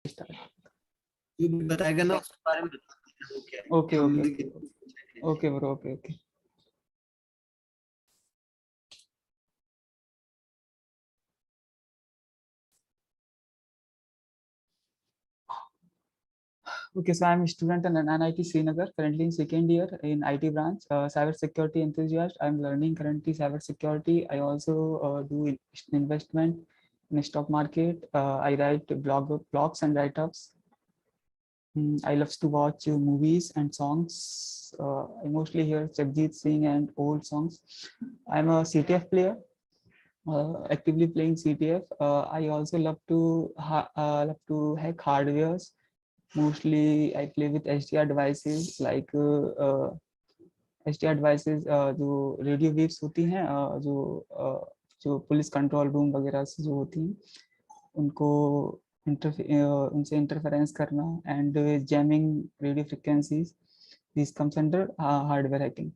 जो भी बताएगा ना उसके बारे में बता देना वो क्या है। ओके हम ओके भी okay bro, okay okay. Okay, so I'm a student in NIT Srinagar, currently in second year in IT branch, cyber security enthusiast. I'm learning currently cyber security. I also do investment in stock market. I write blogs and write-ups. I love to watch movies and songs. I mostly hear Jagjit Singh and old songs. I'm a CTF player, actively playing CTF. I also love to hack hardwares. Mostly I play with HDR devices like HDR devices जो radio waves होती हैं, जो police control room वगैरह से जो होती हैं उनको उनसे इंटरफेरेंस करना and jamming radio frequencies, this comes under hardware hacking.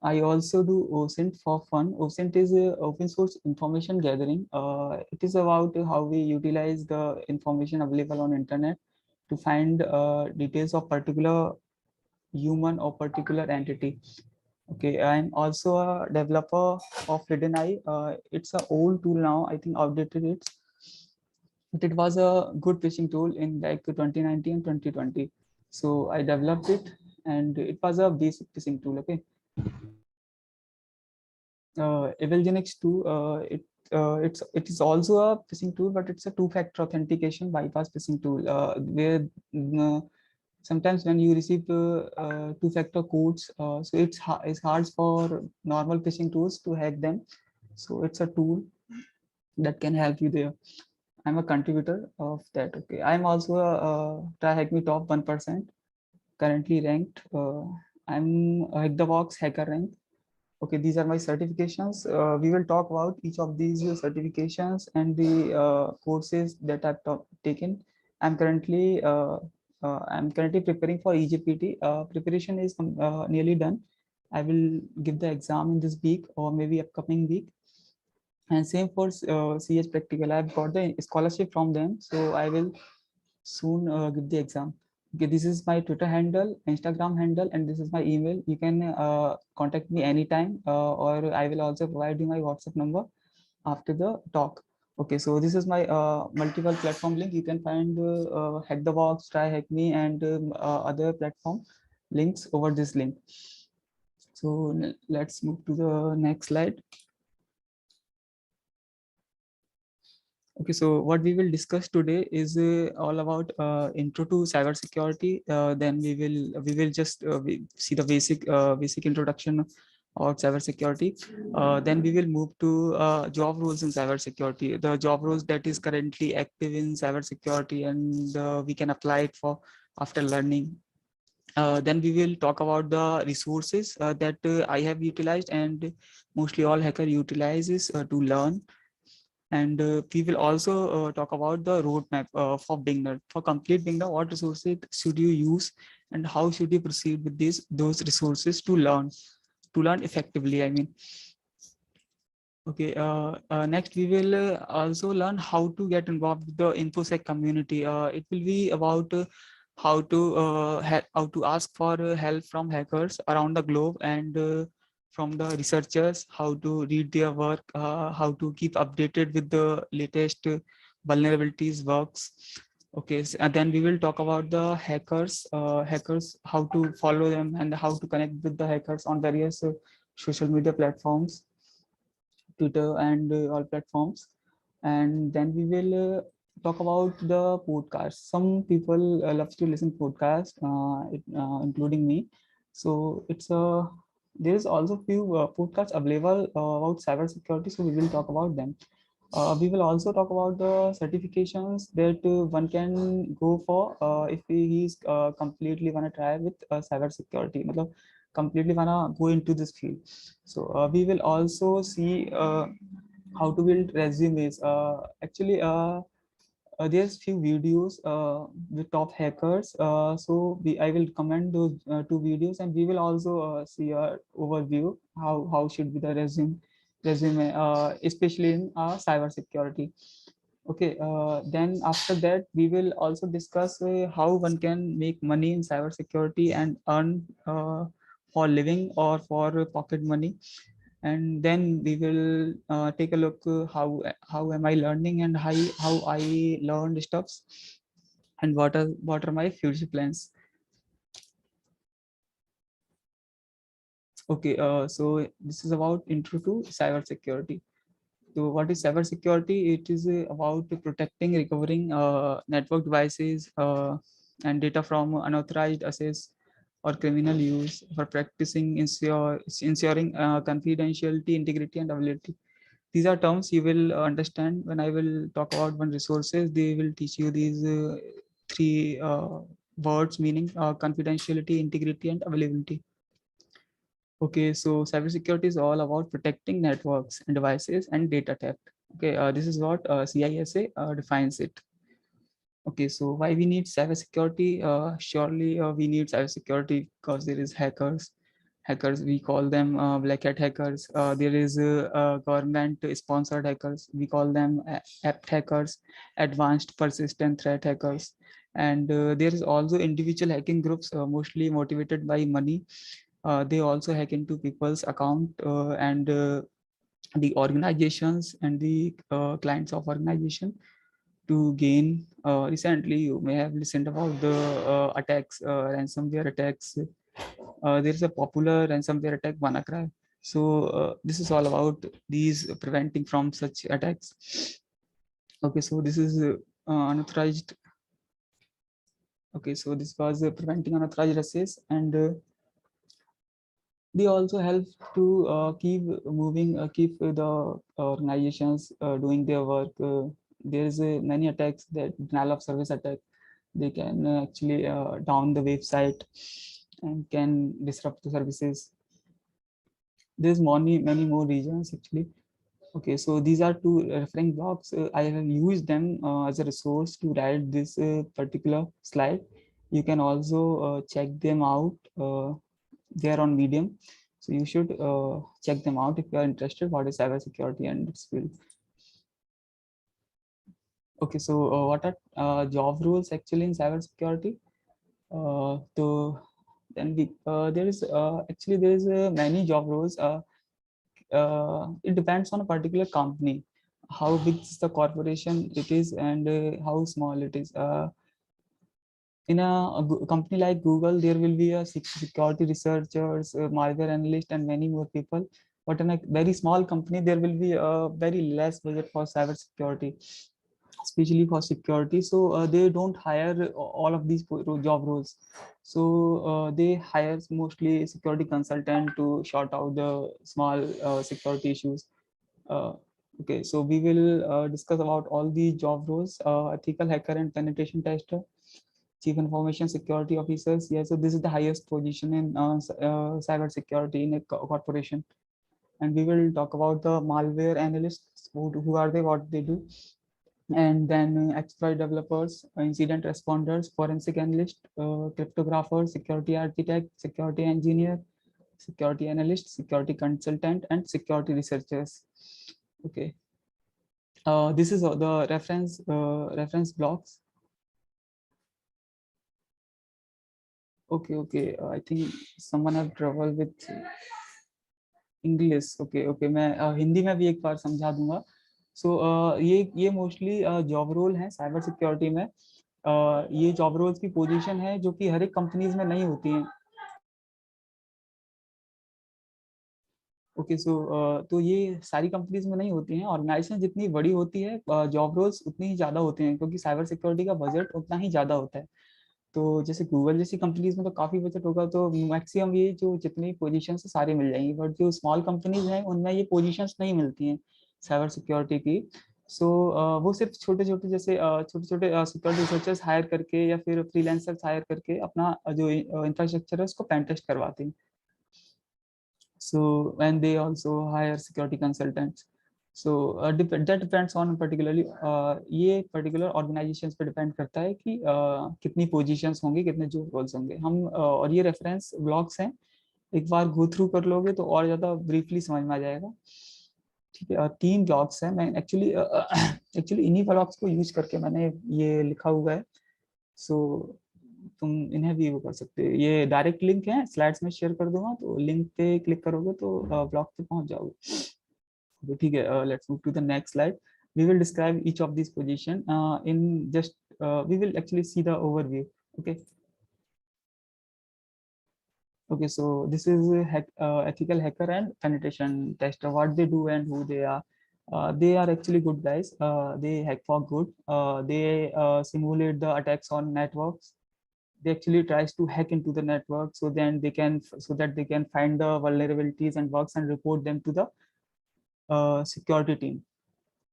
I also do OSINT for fun. OSINT is open source information gathering. It is about how we utilize the information available on internet to find details of particular human or particular entity. Okay, I'm also a developer of Hidden Eye. It's an old tool now, I think outdated it was a good phishing tool in like 2019 2020. So I developed it and it was a basic phishing tool. Okay. Evilgenix 2, it is also a phishing tool, but it's a two-factor authentication bypass phishing tool, where sometimes when you receive two-factor codes, so it's hard for normal phishing tools to hack them. So it's a tool that can help you there. I'm a contributor of that. Okay, I'm also a Try Hack Me top 1%, currently ranked. I'm a Hack the Box hacker rank. Okay, these are my certifications. We will talk about each of these certifications and the courses that I've taken. I'm currently preparing for EJPT. Preparation is nearly done. I will give the exam in this week or maybe upcoming week. And same for CS Practical. I've got the scholarship from them, so I will soon give the exam. Okay, this is my Twitter handle, Instagram handle, and this is my email. You can contact me anytime, or I will also provide you my WhatsApp number after the talk. Okay, so this is my multiple platform link. You can find Hack the Box, Try Hack Me, and other platform links over this link. So let's move to the next slide. Okay, so what we will discuss today is all about intro to cybersecurity. Then we will just see the basic introduction about cybersecurity. Then we will move to job roles in cybersecurity, the job roles that is currently active in cybersecurity, and we can apply it for after learning. Then we will talk about the resources that I have utilized and mostly all hacker utilizes to learn. And we will also talk about the roadmap for beginner. For complete beginner, what resources should you use and how should you proceed with those resources to learn effectively, I mean. Okay, next we will also learn how to get involved with the InfoSec community. It will be about how to ask for help from hackers around the globe and from the researchers, how to read their work, how to keep updated with the latest vulnerabilities works. Okay, so, and then we will talk about the hackers, how to follow them and how to connect with the hackers on various social media platforms, Twitter and all platforms. And then we will talk about the podcast. Some people love to listen podcast, including me. So there is also few podcasts available about cybersecurity. So we will talk about them. We will also talk about the certifications that one can go for if he is completely wanna try with cybersecurity. Completely wanna go into this field. So we will also see how to build resumes. Actually, there's few videos with top hackers. I will comment those two videos, and we will also see a overview how should be the resume, especially in cyber security. Okay, then after that, we will also discuss how one can make money in cybersecurity and earn for living or for pocket money. And then we will take a look how am I learning and how I learned stuffs and what are my future plans. Okay, so this is about intro to cybersecurity. So what is cybersecurity? It is about protecting, recovering network devices and data from unauthorized access or criminal use, for practicing ensuring confidentiality, integrity, and availability. These are terms you will understand when I will talk about one resources. They will teach you these three words meaning confidentiality, integrity, and availability. Okay, so cybersecurity is all about protecting networks and devices and data theft. Okay, this is what CISA defines it. Okay, so why we need cybersecurity? Surely we need cybersecurity because there is hackers. Hackers, we call them black hat hackers. There is government-sponsored hackers. We call them apt hackers, advanced persistent threat hackers. And there is also individual hacking groups, mostly motivated by money. They also hack into people's account and the organizations and the clients of organization to gain. Recently you may have listened about the attacks, ransomware attacks. There is a popular ransomware attack, WannaCry. So this is all about these preventing from such attacks. Okay, so this is unauthorized. Okay, so this was preventing unauthorized access, and they also help to keep the organizations doing their work. There is many attacks, that denial of service attack. They can actually down the website and can disrupt the services. There's many more regions actually. Okay, so these are two referring blocks. I have used them as a resource to write this particular slide. You can also check them out. They are on Medium, so you should check them out if you are interested what is cybersecurity and its field. Okay, so what are job roles actually in cybersecurity? So then there is actually there is many job roles. It depends on a particular company, how big is the corporation it is, and how small it is. In a company like Google, there will be a security researchers, malware analyst, and many more people. But in a very small company, there will be a very less budget for cybersecurity, especially for security. So they don't hire all of these job roles. So they hire mostly security consultant to sort out the small security issues. Uh, okay, so we will discuss about all the job roles: ethical hacker and penetration tester, chief information security officers. Yeah, so this is the highest position in cyber security in a corporation. And we will talk about the malware analysts. Who are they, what they do. And then exploit developers, incident responders, forensic analyst, cryptographer, security architect, security engineer, security analyst, security consultant, and security researchers. Okay, this is the reference blocks. Okay, I think someone have trouble with English. Okay मैं हिंदी में भी एक बार समझा दूंगा. सो ये mostly job role है cyber security में. ये जॉब रोल्स की पोजीशन है जो कि हर एक कंपनीज में नहीं होती हैं. ओके, सो तो ये सारी कंपनीज में नहीं होती हैं. ऑर्गेनाइजेशन जितनी बड़ी होती है जॉब रोल्स उतनी ही ज्यादा होते हैं, क्योंकि साइबर सिक्योरिटी का बजट उतना ही ज्यादा होता है. तो जैसे गूगल जैसी कंपनीज में तो काफी बजट होगा, तो मैक्सिमम ये जो जितनी पोजीशन है सारी मिल जाएंगी. बट जो स्मॉल कंपनीज हैं उनमें ये पोजीशंस नहीं मिलती हैं साइबर सिक्योरिटी की. सो वो सिर्फ छोटे छोटे जैसे छोटे छोटे सिक्योरिटी रिसर्चर्स हायर करके या फिर फ्रीलांसर्स हायर करके अपना जो इंफ्रास्ट्रक्चर है उसको पेन टेस्ट करवाते हैं. So and they also hire security consultants. So that depends on particularly ये particular organizations पे depend करता है कि कितनी positions होंगी, कितने job roles होंगे. हम और ये reference blocks हैं, एक बार go through कर लोगे तो और ज़्यादा briefly समझ में आ जाएगा. ठीक है, 3 ब्लॉक्स हैं। मैं एक्चुअली इन्हीं ब्लॉक्स को यूज करके मैंने ये लिखा हुआ है। सो तुम इन्हें भी वो कर सकते हो। ये डायरेक्ट लिंक है, स्लाइड्स में शेयर कर दूंगा, तो लिंक पे क्लिक करोगे तो ब्लॉग पे पहुंच जाओगे। तो ठीक है, let's move to the next slide. We will describe each of these position in just we will actually see the overview. Okay. Okay, so this is a ethical hacker and penetration tester. What they do and who they are. They are actually good guys. They hack for good. They simulate the attacks on networks. They actually tries to hack into the network, so then they can, so that they can find the vulnerabilities and bugs and report them to the security team,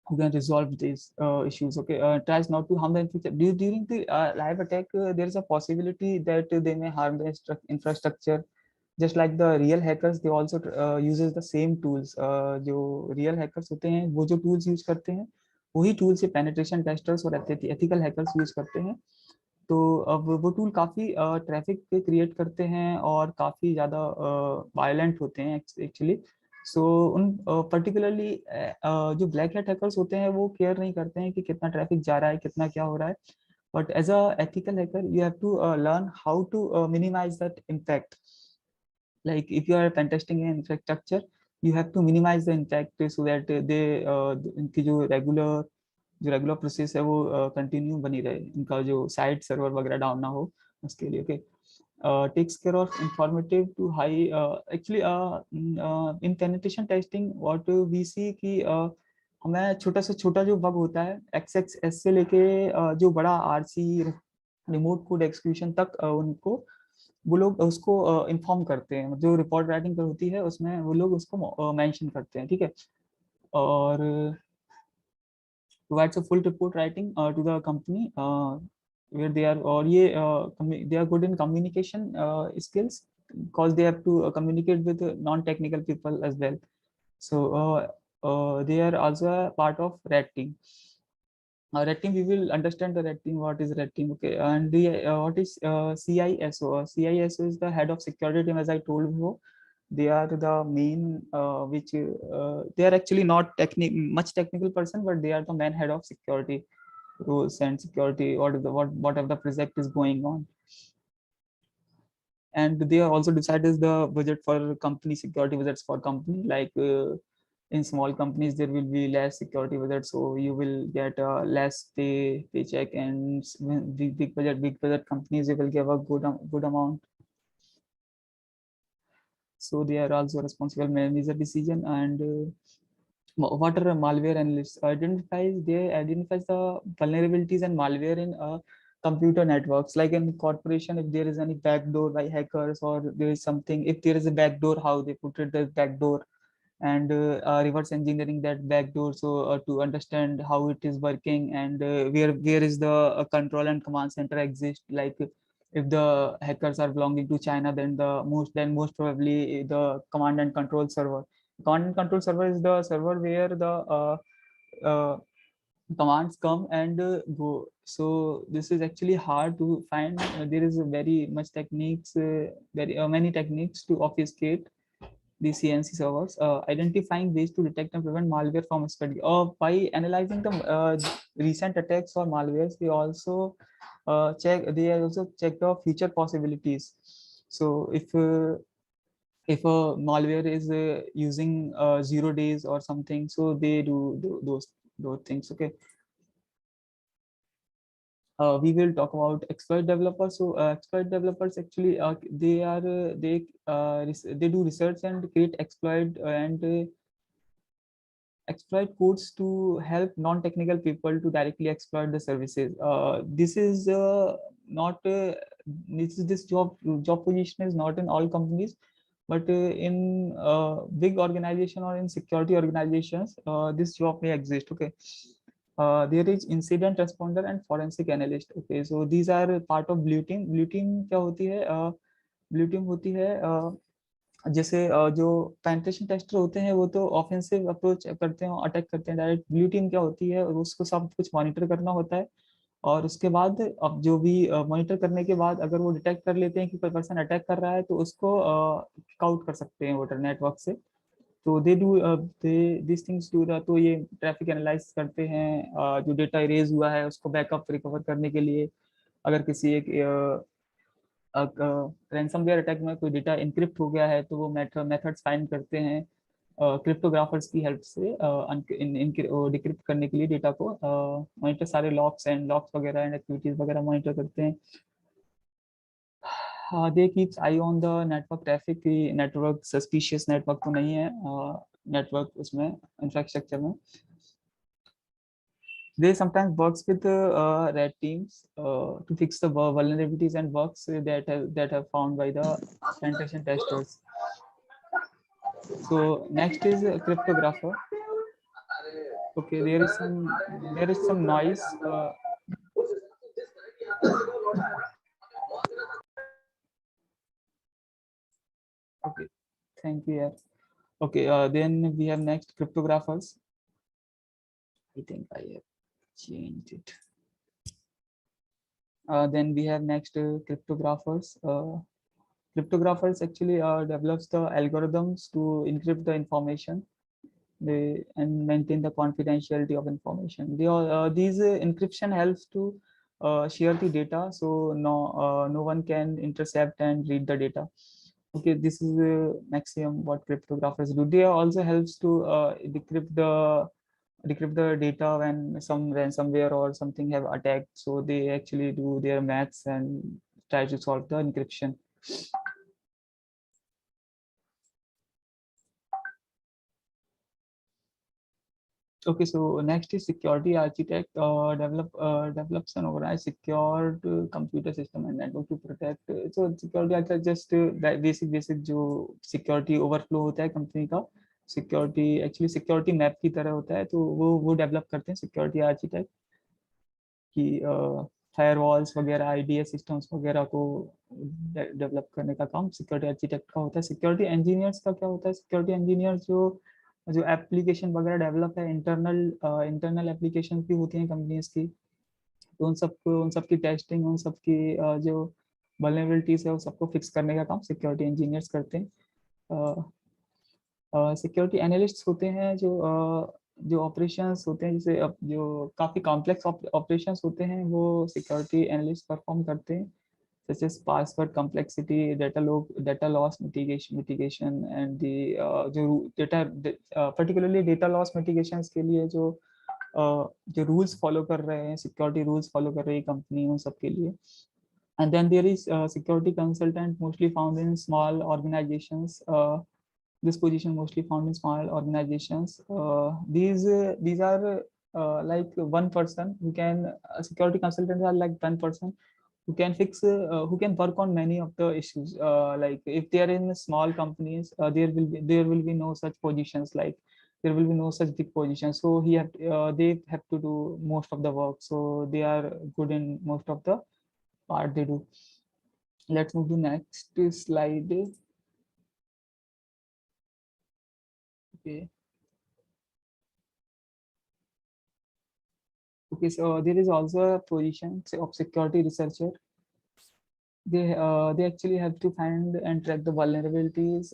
who can resolve these issues. Okay, tries not to harm the infrastructure. During the live attack, there is a possibility that they may harm the infrastructure. Just like the real hackers, they also uses the same tools. जो real hackers होते हैं, वो जो tools use करते हैं, वही tools ये penetration testers और ethical hackers use करते हैं। तो अब वो टूल काफ़ी ट्रैफिक क्रिएट करते हैं और काफ़ी ज़्यादा वायलेंट होते हैं एक्चुअली। सो उन पर्टिकुलरली जो ब्लैक हैट हैकर्स होते हैं वो केयर नहीं करते हैं कि कितना ट्रैफिक जा रहा है, कितना क्या हो रहा है। But as a ethical hacker you have to learn how to minimize that impact. like if you are pen testing an infrastructure, you have to minimize the impact so that they इनकी जो regular process है वो continue बनी रहे, इनका जो site server वगैरह down ना हो उसके लिए। Okay, takes care of informative to high. Actually in penetration testing what we see कि हमें छोटा से छोटा जो बग होता है XXS से लेके जो बड़ा RC रिमोट कोड एक्सक्यूशन तक उनको वो लोग उसको इन्फॉर्म करते हैं। जो रिपोर्ट राइटिंग पर होती है उसमें वो लोग उसको मेंशन करते हैं। ठीक है, और provides a full report writing to the company where they are, or they are good in communication skills because they have to communicate with non-technical people as well. So they are also a part of red team. Red team, we will understand the red team. What is red team? Okay, and the what is CISO? CISO is the head of security team, as I told you. They are the main which they are actually not much technical person, but they are the main head of security rules and security, whatever the project is going on. And they are also decided the budget for company, security budgets for company. Like in small companies there will be less security budget, so you will get less paycheck, and big budget companies, they will give a good amount. So they are also responsible manage the decision. And what are malware analysts? Identifies the vulnerabilities and malware in computer networks. Like in corporation, if there is any backdoor by hackers, or there is something, if there is a backdoor, how they put it the backdoor, and reverse engineering that backdoor, so to understand how it is working, and where is the control and command center exist. Like if the hackers are belonging to China, then most probably the command and control server. Command and control server is the server where the uh, commands come and go. So this is actually hard to find. There is very much techniques, very many techniques to obfuscate the CNC servers. Identifying ways to detect and prevent malware from spreading. By analyzing the recent attacks or malwares, they also check the future possibilities. So if a malware is using 0 days or something, so they do those things. Okay. We will talk about exploit developers. So exploit developers actually they do research and create exploit and exploit codes to help non-technical people to directly exploit the services. This is not this job position is not in all companies, but in big organization or in security organizations, this job may exist. Okay. There is incident responder and forensic analyst. Okay, so these are part of blue team. Blue team क्या होती है? Blue team होती है जैसे जो penetration tester होते हैं वो तो ऑफेंसिव अप्रोच करते हैं, अटैक करते हैं डायरेक्ट। ब्लू टीम क्या होती है, उसको सब कुछ मॉनिटर करना होता है, और उसके बाद अब जो भी मॉनिटर करने के बाद अगर वो डिटेक्ट कर लेते हैं कि कोई पर्सन अटैक कर रहा है, तो उसको आउट कर सकते हैं वो नेटवर्क से। तो these things do the, तो ये ट्रैफिक एनालाइज करते हैं, जो डेटा इरेज हुआ है उसको बैकअप रिकवर करने के लिए। अगर किसी एक रैंसमवेयर अटैक में कोई डेटा इनक्रिप्ट हो गया है तो वो मेथड्स फाइंड करते हैं क्रिप्टोग्राफर्स की हेल्प से डिक्रिप्ट करने के लिए डेटा को, मॉनिटर सारे लॉक्स वगैरह एंड एक्टिविटीज वगैरह मॉनिटर करते हैं। They keeps eye on the network traffic की नेटवर्क सस्पिशियस नेटवर्क तो नहीं है नेटवर्क उसमें इंफ्रास्ट्रक्चर में। They sometimes works with red teams to fix the vulnerabilities and bugs that have found by the penetration testers. So next is a cryptographer. Okay, there is some noise. Okay, thank you. Yeah. Okay, then we have next cryptographers. I think I have changed it. Then we have next cryptographers. Cryptographers actually develops the algorithms to encrypt the information and maintain the confidentiality of information. These encryption helps to share the data, so no one can intercept and read the data. Okay, this is the maximum what cryptographers do. They also helps to decrypt the data when some ransomware or something have attacked. So they actually do their maths and try to solve the encryption. Okay, so next is security architect. Develops an organized secured computer system and network to protect. So security architect just basic जो security overflow होता है company का, security map की तरह होता है, तो वो develop करते हैं security architect कि फायरवॉल्स वगैरह आईडीएस सिस्टम्स वगैरह को डेवलप करने का काम सिक्योरिटी आर्किटेक्ट का होता है। सिक्योरिटी इंजीनियर्स का क्या होता है? सिक्योरिटी इंजीनियर्स जो एप्लीकेशन वगैरह डेवलप है, इंटरनल एप्लीकेशन भी होती हैं कंपनीज की, तो उन सब की टेस्टिंग, उन सब की जो वल्नरेबिलिटीज है वो सबको फिक्स करने का काम सिक्योरिटी इंजीनियर्स करते हैं। सिक्योरिटी एनालिस्ट्स होते हैं जो ऑपरेशंस होते हैं, जैसे जो काफ़ी कॉम्प्लेक्स ऑपरेशंस होते हैं वो सिक्योरिटी एनालिस्ट परफॉर्म करते हैं, such as password complexity, data loss mitigation and the जो data particularly data loss mitigations के लिए जो रूल्स फॉलो कर रहे हैं, सिक्योरिटी रूल्स फॉलो कर रही है कंपनी, उन सब के लिए। And then there is security consultant, mostly found in small organizations. This position mostly found in small organizations. These are like one person who can security consultants are like one person who can who can work on many of the issues. Like if they are in small companies, there will be no such positions, like there will be no such big positions. So they have to do most of the work. So they are good in most of the part they do. Let's move to next slide. Okay. Okay, so there is also a position of security researcher. They actually have to find and track the vulnerabilities.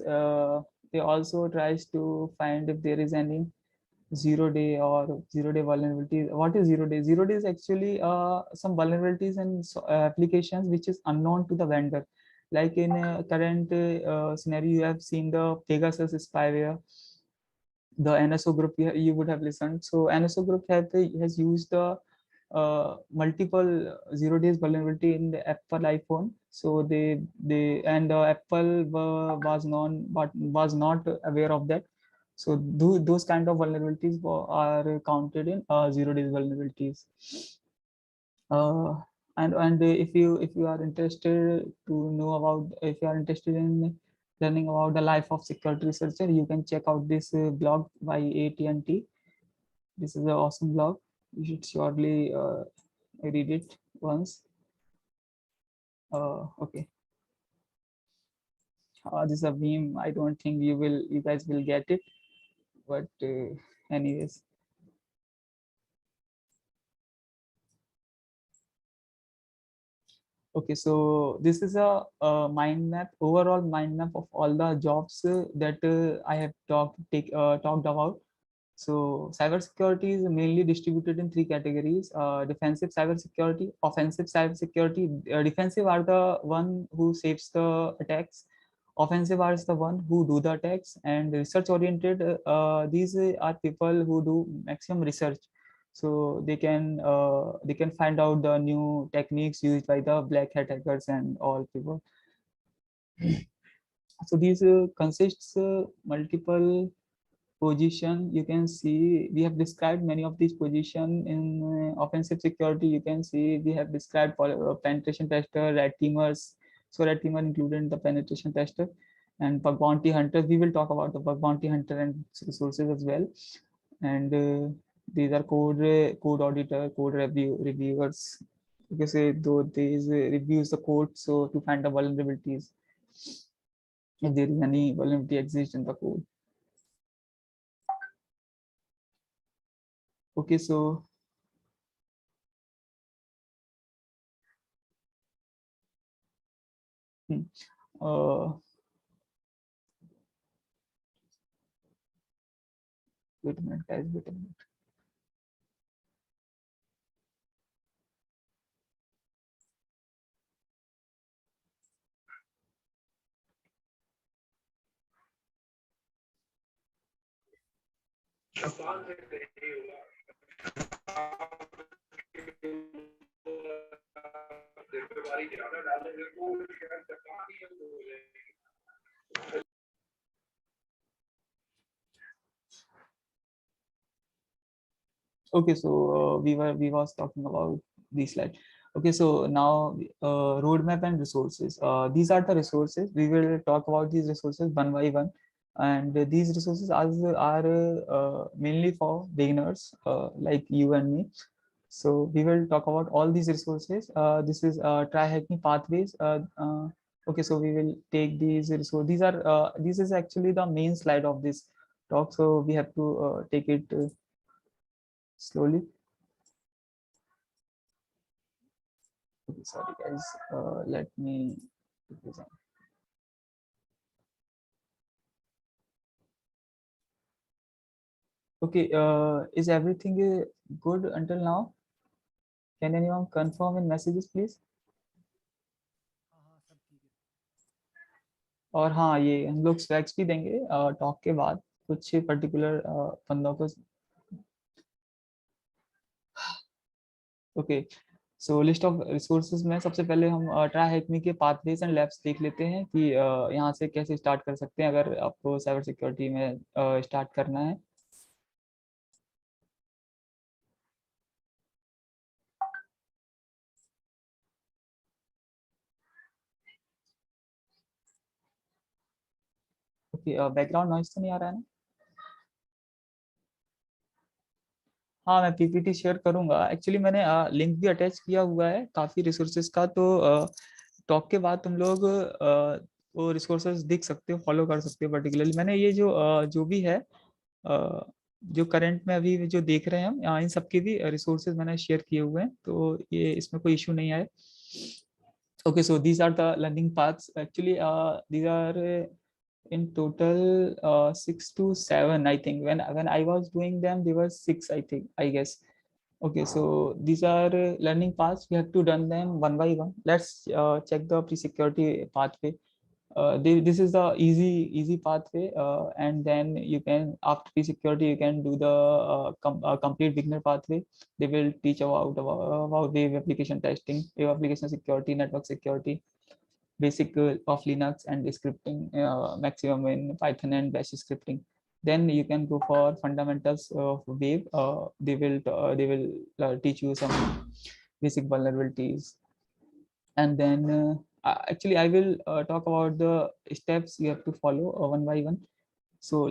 They also tries to find if there is any zero-day vulnerability. What is zero day? Zero day is actually some vulnerabilities in applications which is unknown to the vendor. Like in a current scenario, you have seen the Pegasus spyware, the NSO group you would have listened. So NSO group has used the multiple 0 days vulnerability in the Apple iPhone. So Apple was not aware of that. So those kind of vulnerabilities are counted in 0 days vulnerabilities. And if you are interested to know about, if you are interested in learning about the life of security researcher, you can check out this blog by AT&T. This is an awesome blog. You should surely read it once. Okay. This is a meme. I don't think you guys will get it, but anyways. Okay, so this is a mind map, overall mind map of all the jobs that I have talked about. So cybersecurity is mainly distributed in three categories: defensive cybersecurity, offensive cybersecurity. Defensive are the one who saves the attacks. Offensive are the one who do the attacks, and research oriented. These are people who do maximum research, so they can find out the new techniques used by the black hat hackers and all people. So these consists multiple position. You can see we have described many of these position in offensive security. You can see we have described for penetration tester, red teamers. So red teamer included in the penetration tester, and bug bounty hunters. We will talk about the bug bounty hunter and resources as well. And these are code auditor, code reviewers. You can say though these reviews the code so to find the vulnerabilities if there is any vulnerability exists in the code. Okay, so uh, wait a minute, guys, wait a minute. Okay, so we was talking about this slide. Okay, so now roadmap and resources. These are the resources. We will talk about these resources one by one, and these resources are mainly for beginners like you and me. So we will talk about all these resources. This is try hacking pathways. Okay, so we will take these resources. This is actually the main slide of this talk. So we have to take it slowly. Okay, sorry guys. Let me. Okay, is everything good until now? Can anyone confirm in messages, please? और हाँ, ये हम लोग slacks भी देंगे talk के बाद कुछ पर्टिकुलर बंदों को. Okay, so list of resources में सबसे पहले हम ट्राई हैकमी के पाथवेज एंड लैब्स देख लेते हैं कि यहाँ से कैसे स्टार्ट कर सकते हैं अगर आपको साइबर सिक्योरिटी में स्टार्ट करना है. ओके, बैकग्राउंड नॉइस तो नहीं आ रहा है ना? हाँ, मैं पीपीटी शेयर करूंगा. एक्चुअली मैंने लिंक भी अटैच किया हुआ है काफी रिसोर्सेज का, तो टॉक के बाद तुम लोग वो रिसोर्सेज देख सकते हो, फॉलो कर सकते हो. पर्टिकुलरली मैंने ये जो भी है जो करंट में अभी जो देख रहे हैं हम इन सब के भी रिसोर्सेज मैंने शेयर किए हुए हैं, तो ये इसमें कोई इशू नहीं आए. Okay, so these are the learning paths. Actually, these are in total 6 to 7, I think. When I was doing them, they were 6, I think, I guess. Okay, so these are learning paths. We have to done them one by one. Let's check the pre-security pathway. This is the easy pathway, and then you can after pre-security you can do the complete beginner pathway. They will teach about web application testing, web application security, network security, basic of Linux and scripting, maximum in Python and Bash scripting. Then you can go for fundamentals of web. They will teach you some basic vulnerabilities, and then actually I will talk about the steps you have to follow one by one. So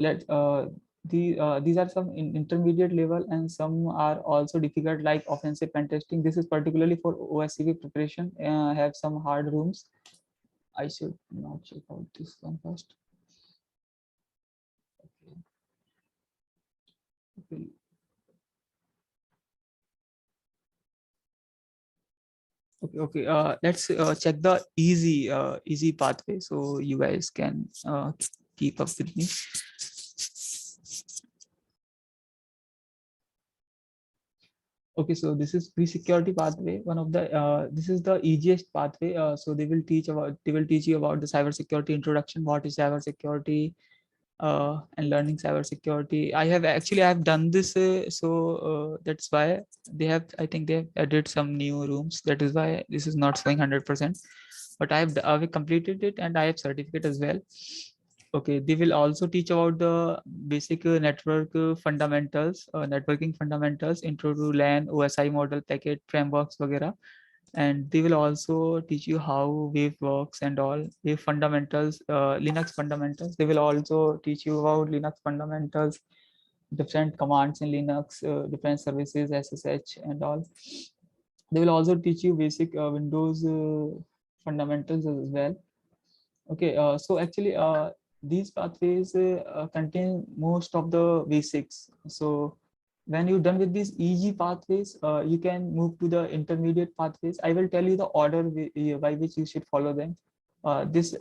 these are some intermediate level, and some are also difficult, like offensive pen testing. This is particularly for OSCP preparation. Have some hard rooms. I should not check out this one first. Okay. Okay. Okay. Let's check the easy pathway so you guys can keep up with me. Okay, so this is pre-security pathway. One of the this is the easiest pathway. So they will teach you about the cybersecurity introduction, what is cybersecurity, and learning cybersecurity. I have done this, that's why I think they have added some new rooms. That is why this is not showing 100%. But I've completed it and I have certificate as well. Okay, they will also teach about the basic network fundamentals, networking fundamentals, intro to LAN, OSI model, packet frameworks, वगैरह. And they will also teach you how Wave works and all Wave fundamentals, Linux fundamentals. They will also teach you about Linux fundamentals, different commands in Linux, different services, SSH and all. They will also teach you basic Windows fundamentals as well. Okay, so actually these pathways contain most of the basics. So when you're done with these easy pathways, you can move to the intermediate pathways. I will tell you the order by which you should follow them. This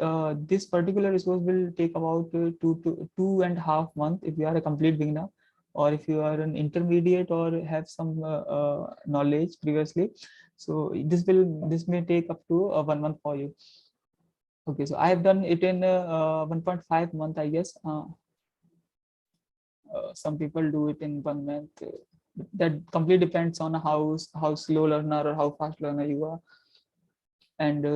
particular resource will take about 2.5 months if you are a complete beginner, or if you are an intermediate or have some knowledge previously. So this may take up to 1 month for you. Okay, so I have done it in 1.5 month, I guess. Some people do it in 1 month. That completely depends on how slow learner or how fast learner you are. And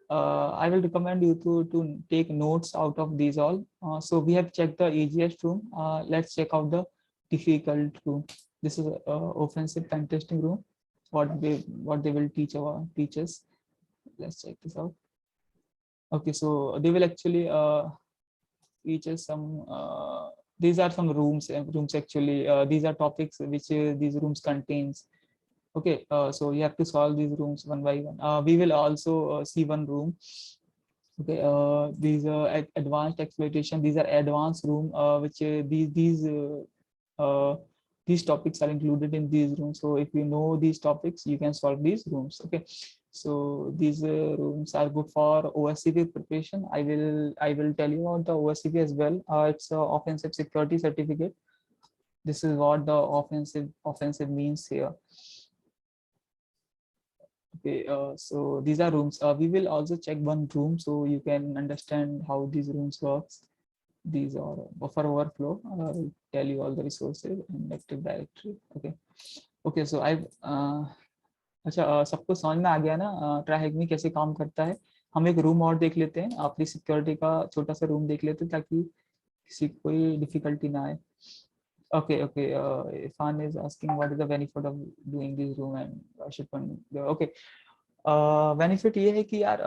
I will recommend you to take notes out of these all. So we have checked the easiest room. Let's check out the difficult room. This is offensive pen testing room. What they will teach us. Let's check this out. Okay, so they will actually teach us some. These are some rooms actually. These are topics which these rooms contains. Okay, so you have to solve these rooms one by one. We will also see one room. Okay, these are advanced exploitation. These are advanced room, which these topics are included in these rooms. So if you know these topics, you can solve these rooms. Okay, so these rooms are good for OSCP preparation. I will tell you about the OSCP as well. It's a offensive security certificate. This is what the offensive means here. Okay, so these are rooms. We will also check one room so you can understand how these rooms works. These are buffer overflow. I'll tell you all the resources and Active Directory. Okay, so I've अच्छा, सबको समझ में आ गया ना ट्राइहेगमी कैसे काम करता है? हम एक रूम और देख लेते हैं, अपनी सिक्योरिटी का छोटा सा रूम देख लेते हैं ताकि किसी को कोई डिफिकल्टी ना आए. Okay. Irfan is asking what is the benefit of doing this room and should one. Okay. Benefit ये है कि यार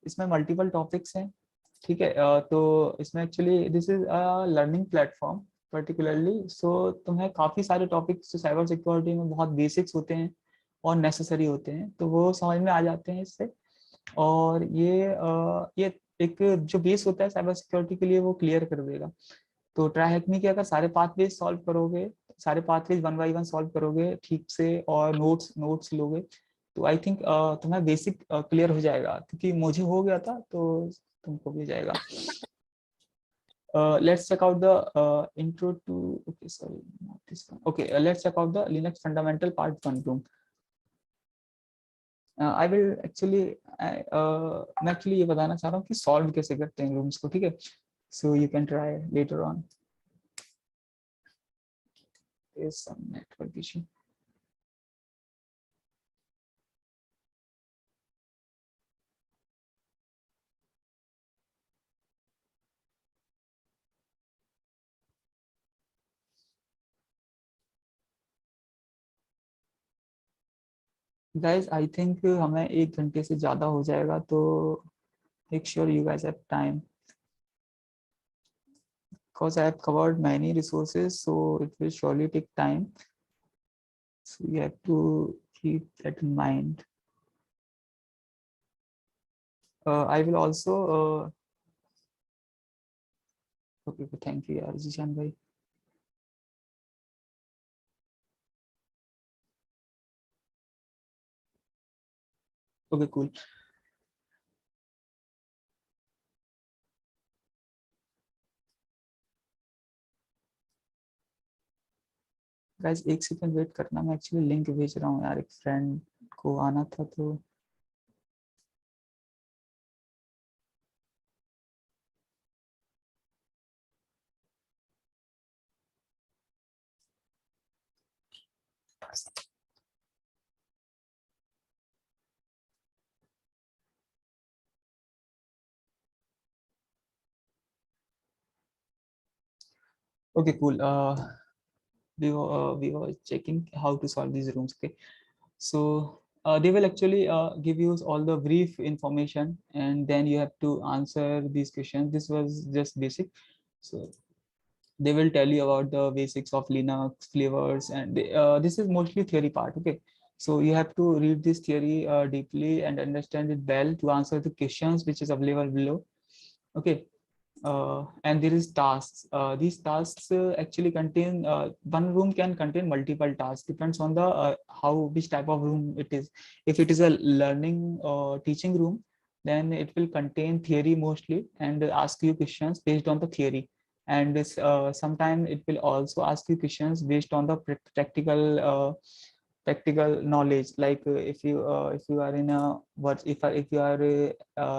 इसमें मल्टीपल टॉपिक्स हैं. ठीक है, तो इसमें actually this is a learning platform particularly. So तुम्हें काफ़ी सारे टॉपिक्स जो साइबर सिक्योरिटी में बहुत बेसिक्स होते हैं और नेसेसरी होते हैं, तो वो समझ में आ जाते हैं इससे. और ये एक जो बेस होता है साइबर सिक्योरिटी के लिए वो क्लियर कर देगा. तो ट्राइहेगमी के अगर सारे पाथवेज सॉल्व करोगे, सारे pathways one by one solve करोगे ठीक से और नोट्स लोगे, तो आई थिंक तुम्हें बेसिक क्लियर हो जाएगा, क्योंकि मुझे हो गया था तो तुमको भी जाएगा. Let's check out the intro to. Okay, sorry, not this one. Okay, let's check out the Linux fundamental part 1 room. I will actually मैं actually ये बताना चाह रहा हूँ कि सॉल्व कैसे करते हैं रूम्स को. ठीक है, so you can try later on. There's some network issue. Guys, I think हमें 1 घंटे से ज़्यादा हो जाएगा, तो make sure you guys have time, because I have covered many resources, so it will surely take time. So you have to keep that in mind. I will also okay, thank you यार जीशान भाई. Okay, cool. Guys एक second wait करना, मैं actually link भेज रहा हूँ यार, एक फ्रेंड को आना था तो okay, cool. We were checking how to solve these rooms. Okay, so they will actually give you all the brief information, and then you have to answer these questions. This was just basic, so they will tell you about the basics of Linux flavors, and this is mostly theory part. Okay, so you have to read this theory deeply and understand it well to answer the questions which is available below. Okay, and there is tasks. These tasks actually contain one room can contain multiple tasks, depends on the how which type of room it is. If it is a learning teaching room, then it will contain theory mostly and ask you questions based on the theory. And this sometime it will also ask you questions based on the practical knowledge, like if you are in a what if you are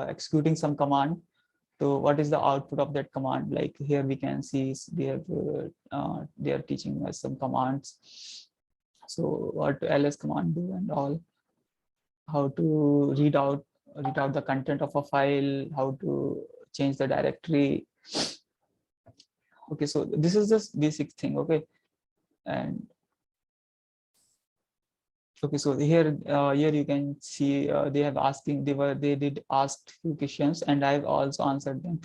executing some command, so what is the output of that command? Like here we can see they are teaching us some commands. So what ls command do and all, how to read out the content of a file, how to change the directory. Okay, so this is just basic thing. Okay, and okay, so here you can see they have asking they did ask few questions and I've also answered them.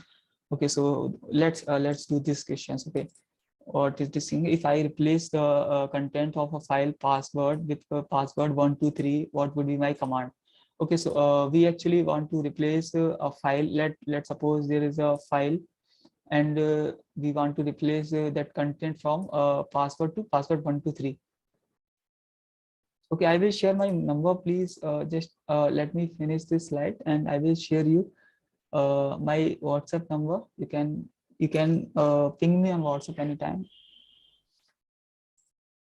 Okay, so let's do these questions. Okay, what is this thing? If I replace the content of a file password with password 123, what would be my command? Okay, so we actually want to replace a file. Let's suppose there is a file, and we want to replace that content from password to password 123. Okay, I will share my number. Please just let me finish this slide, and I will share you my WhatsApp number. You can ping me on WhatsApp anytime.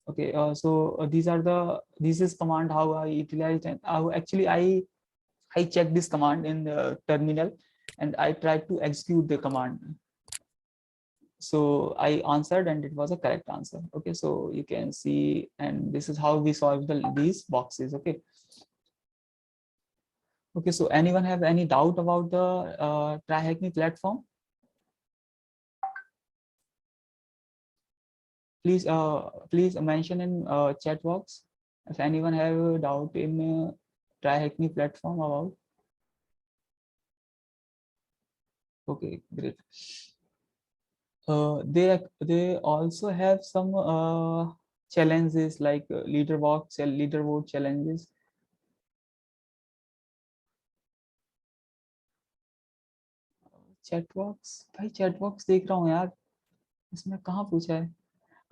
Okay, so this is command how I utilized, and how actually I check this command in the terminal and I tried to execute the command. So I answered and it was a correct answer. Okay, so you can see, and this is how we solve these boxes. Okay. Okay, so anyone have any doubt about the TryHackMe platform? Please mention in chat box if anyone have a doubt in TryHackMe platform about. Okay, great. They also have some challenges like leaderboard challenges. Chatbox, भाई chatbox देख रहा हूँ यार, इसमें कहाँ पूछा है?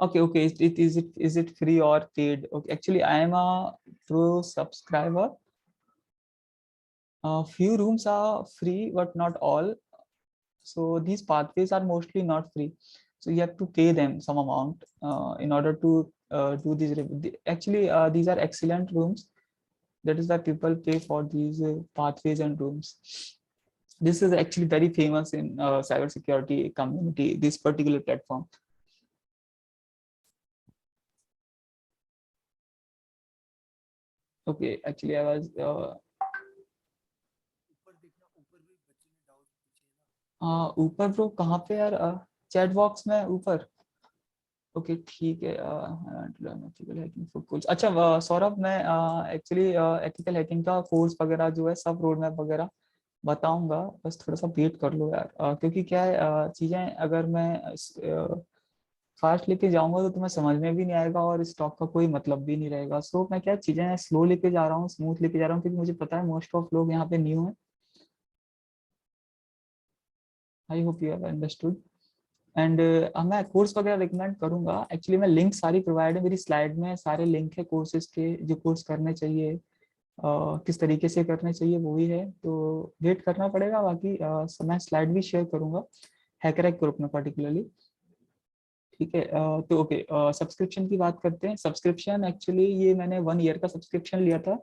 Okay, is it free or paid? Okay, actually I am a pro subscriber. Few rooms are free but not all, so these pathways are mostly not free, so you have to pay them some amount in order to do these. Actually these are excellent rooms, that is why people pay for these pathways and rooms. This is actually very famous in cybersecurity community, this particular platform. Okay, actually I was ऊपर bro कहाँ पे यार? Chat box में ऊपर। Okay ठीक है। अच्छा सौरभ, मैं एक्चुअली एथिकल हैकिंग का कोर्स वगैरह जो है सब रोड मैप वगैरह बताऊंगा, बस थोड़ा सा वेट कर लो यार, क्योंकि क्या है चीजें अगर मैं फास्ट लेके जाऊंगा तो तुम्हें समझ में भी नहीं आएगा और स्टॉक का कोई मतलब भी नहीं रहेगा। सो मैं क्या चीजें स्लो लेके जा रहा हूँ, स्मूथ लेके जा रहा हूँ, क्योंकि मुझे पता है मोस्ट ऑफ लोग यहाँ पे न्यू है। I hope you have understood. And मैं कोर्स वगैरह रिकमेंड करूंगा, एक्चुअली मैं लिंक सारी प्रोवाइड है मेरी स्लाइड में, सारे लिंक है कोर्सेज के जो कोर्स करने चाहिए। किस तरीके से करने चाहिए वो ही है, तो वेट करना पड़ेगा। बाकी मैं स्लाइड भी शेयर करूंगा हैकरैक ग्रुप में पर्टिकुलरली। ठीक है, तो ओके, सब्सक्रिप्शन की बात करते हैं। सब्सक्रिप्शन एक्चुअली ये मैंने 1 ईयर का सब्सक्रिप्शन लिया था,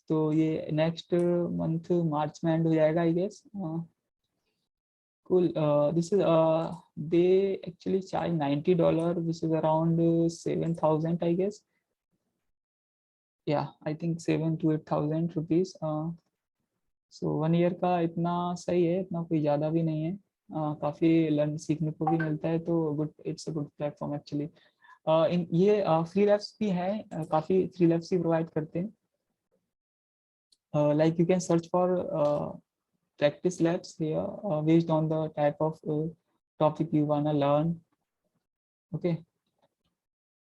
तो ये नेक्स्ट मंथ मार्च में एंड हो जाएगा I guess. cool, this is they actually charge $90, which is around 7,000 I guess. Yeah, I think 7 to 8,000 rupees. So 1 year का इतना सही है, इतना कोई ज़्यादा भी नहीं है। काफ़ी लर्न सीखने को भी मिलता है, तो good, it's a good platform actually. In ये फ्री लैब्स भी हैं, काफ़ी फ्री लैब्स भी प्रोवाइड करते हैं। Like you can search for practice labs here based on the type of topic you wanna learn. Okay,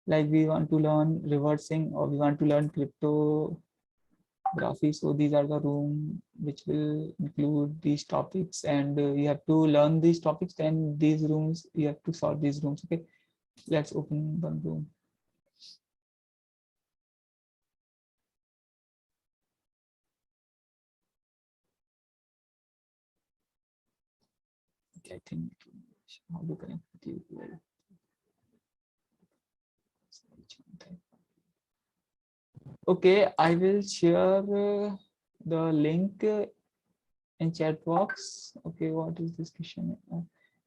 like we want to learn reversing or we want to learn cryptography, so these are the room which will include these topics, and you have to learn these topics, then these rooms you have to solve these rooms. Okay, let's open one room. Okay, I think how to connect with you here. Okay, I will share the link in chat box. Okay, what is this question?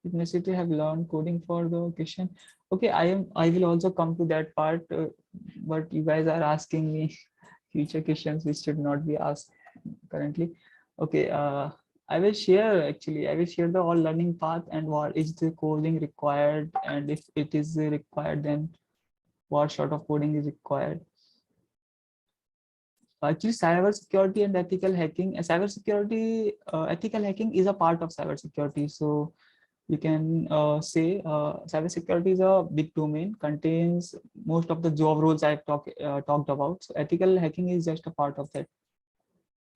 It necessity have learned coding for the question. Okay, I will also come to that part, but you guys are asking me future questions which should not be asked currently. Okay, I will share, actually I will share the all learning path and what is the coding required, and if it is required, then what sort of coding is required. Actually, cyber security and ethical hacking. Cyber security, ethical hacking is a part of cyber security. So you can say cyber security is a big domain, contains most of the job roles I've talked about. So ethical hacking is just a part of that.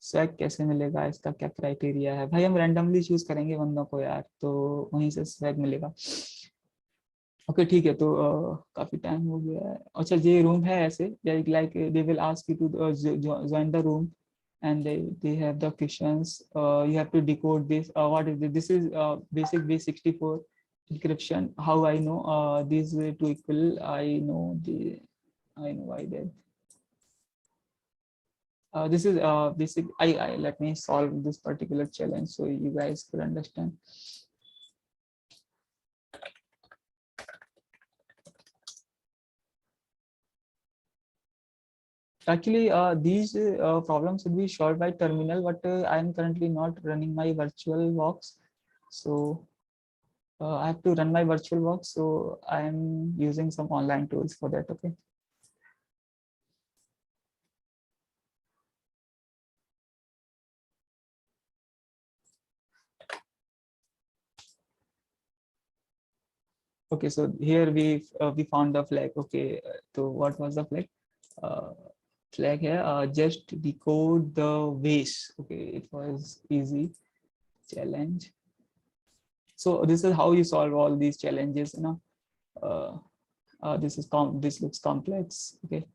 Swag कैसे मिलेगा, इसका क्या criteria है? भाई हम randomly choose करेंगे बंदों को यार, तो वहीं से स्वैग मिलेगा। ओके ठीक है, तो काफी टाइम हो गया है। अच्छा, ये रूम है ऐसे, like they will ask you to join the room and they have the questions. You have to decode this. What is this? This is basic base64 encryption. How I know these two equal? I know why that. This is basic. I let me solve this particular challenge so you guys could understand. Actually, these problems will be solved by terminal, but I am currently not running my virtual box, so I have to run my virtual box. So I am using some online tools for that. Okay. Okay, so here we found the flag. Okay, so what was the flag? Flag here. Just decode the base. Okay, it was easy challenge. So this is how you solve all these challenges. You know, this looks complex. Okay.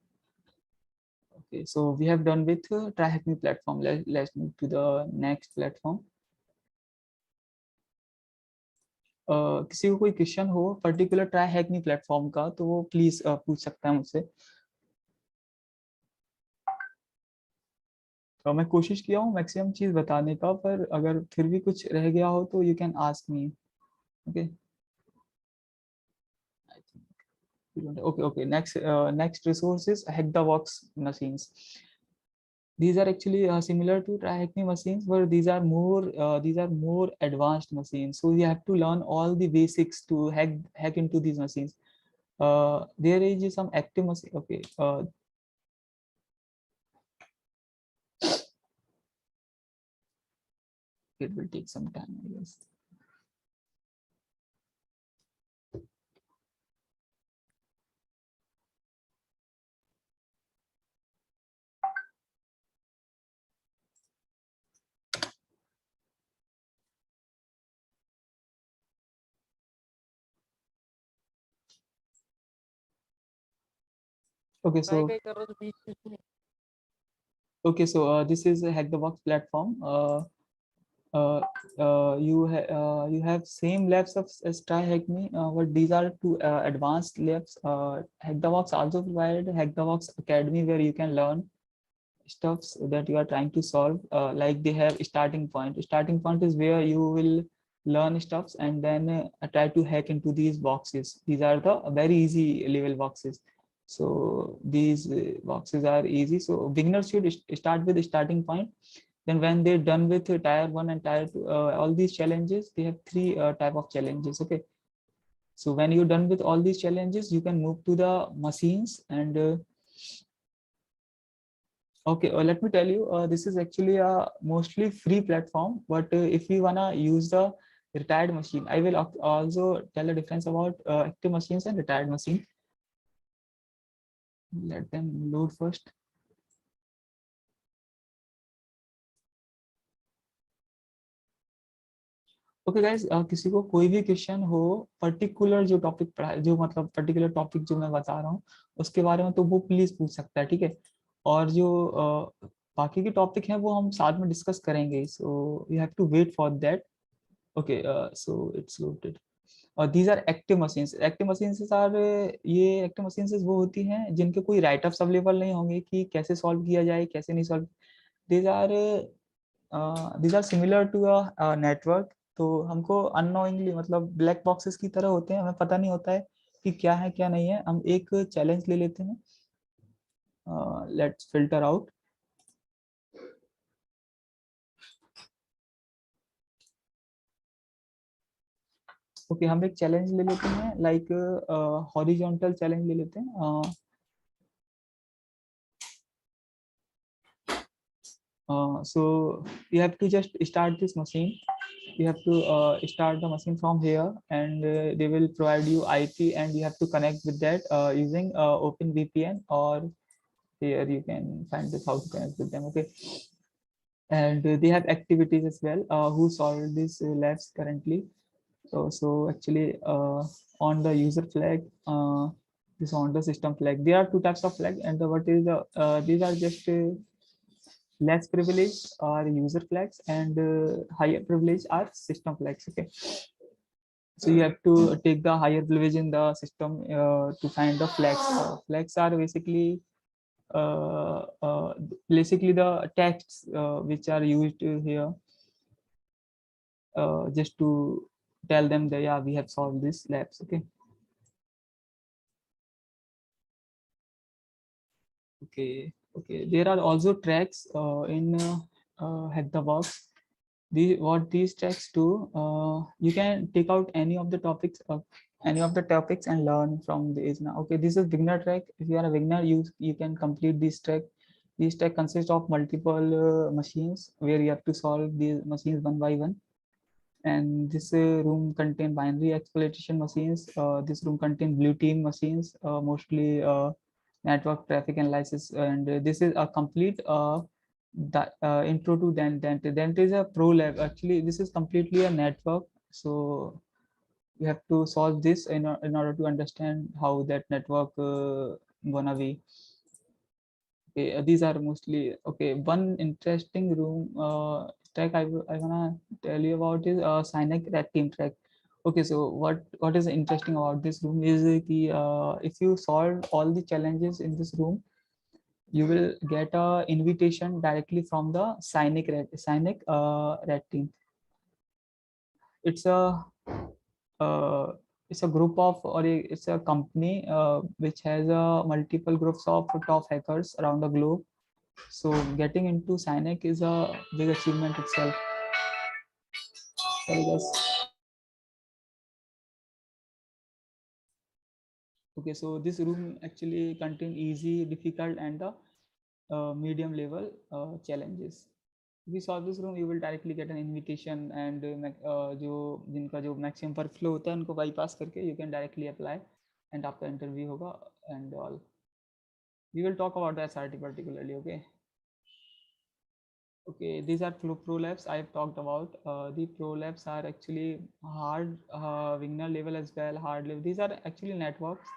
Okay, so we have done with TryHackMe platform. Let's move to the next platform. किसी को कोई question हो particular TryHackMe platform का, तो वो please पूछ सकता है मुझसे। मैं कोशिश किया हूँ मैक्सिमम चीज बताने का, पर अगर फिर भी कुछ रह गया हो तो you can ask me. Okay okay, next resource is HackTheVox machines. These are actually similar to TryHackMe machines, but these are more advanced machines, so you have to learn all the basics to hack into these machines. There is some active machine. Okay, it will take some time, I guess. Okay, so Okay, so this is a Hack the Box platform. You have same labs of as Try Hack Me, but these are two advanced labs. Hack the Box also provided Hack the Box Academy, where you can learn stuffs that you are trying to solve. Like they have starting point. Starting point is where you will learn stuffs and then try to hack into these boxes. These are the very easy level boxes. So these boxes are easy. So beginners should start with the starting point. Then when they're done with tier 1 and tier 2, all these challenges, they have three type of challenges. Okay. So when you're done with all these challenges, you can move to the machines and okay, let me tell you, this is actually a mostly free platform, but if you wanna use the retired machine, I will also tell the difference about active machines and retired machine. Let them load first. Okay guys, किसी को कोई भी question हो particular जो topic पढ़ा, जो मतलब particular topic जो मैं बता रहा हूँ उसके बारे में, तो वो प्लीज पूछ सकता है, ठीक है। और जो बाकी के टॉपिक हैं वो हम साथ में डिस्कस करेंगे, so you have to wait for that. Okay, so it's loaded. और these are active machines. Active machines are, ये एक्टिव मशीन्स वो होती हैं जिनके कोई राइट अप्स अवेलेबल नहीं होंगे कि कैसे सॉल्व किया जाए, कैसे नहीं solve. These are similar to a network. तो हमको अननोइंगली, मतलब ब्लैक बॉक्सेस की तरह होते हैं, हमें पता नहीं होता है कि क्या है क्या नहीं है। हम एक चैलेंज ले लेते हैं, लेट्स फिल्टर आउट। ओके, हम एक चैलेंज ले लेते हैं, लाइक हॉरिजॉन्टल चैलेंज ले लेते हैं। So you have to just start this machine. You have to start the machine from here, and they will provide you IP, and you have to connect with that using OpenVPN, or here you can find this how to connect with them. Okay, and they have activities as well. Who solved these labs currently? So actually, on the user flag, this on the system flag, there are two types of flag, and what is the these are just less privileged are user flags, and higher privilege are system flags. Okay, so you have to take the higher privilege in the system to find the flags. Flags are uh, uh, basically the texts which are used here, just to tell them that yeah, we have solved this labs. Okay. Okay, there are also tracks in Hack the Box. What these tracks do, you can take out any of the topics and learn from these. Now, okay, this is beginner track. If you are a beginner, you can complete this track. This track consists of multiple machines where you have to solve these machines one by one. And this room contain binary exploitation machines. This room contain blue team machines, mostly network traffic analysis. And this is a complete intro to Dante. Dante is a pro lab. Actually, this is completely a network. So you have to solve this in order to understand how that network gonna be. Okay, these are mostly okay. One interesting room track I wanna tell you about is Synac Red Team track. Okay, so what is interesting about this room is if you solve all the challenges in this room, you will get a invitation directly from the Synac Red Team. It's a uh, it's a group of, or it's a company which has multiple groups of top hackers around the globe. So getting into Synac is a big achievement itself. Sorry guys. Okay, so this room actually contain easy, difficult, and the medium level challenges. If you solve this room, you will directly get an invitation, and जो जिनका जो maximum per flow होता है उनको bypass करके you can directly apply, and आपका interview होगा and all. We will talk about the SRT particularly. Okay. Okay, these are pro labs I've talked about. The pro labs are actually hard, beginner level as well, hard level. These are actually networks.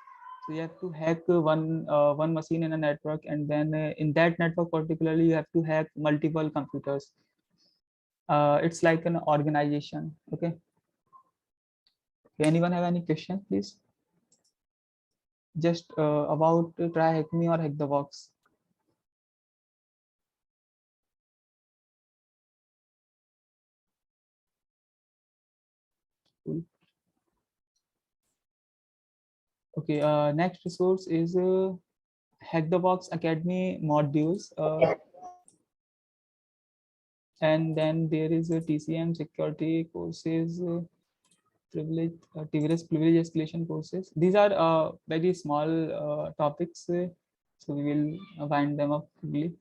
So you have to hack one machine in a network, and then in that network particularly, you have to hack multiple computers. It's like an organization. Okay. Anyone have any question, please? Just about try hack me or hack the box. Cool. Okay. Next resource is Hack the Box Academy modules. And then there is a TCM security courses, privilege escalation courses. These are very small topics, so we will wind them up quickly.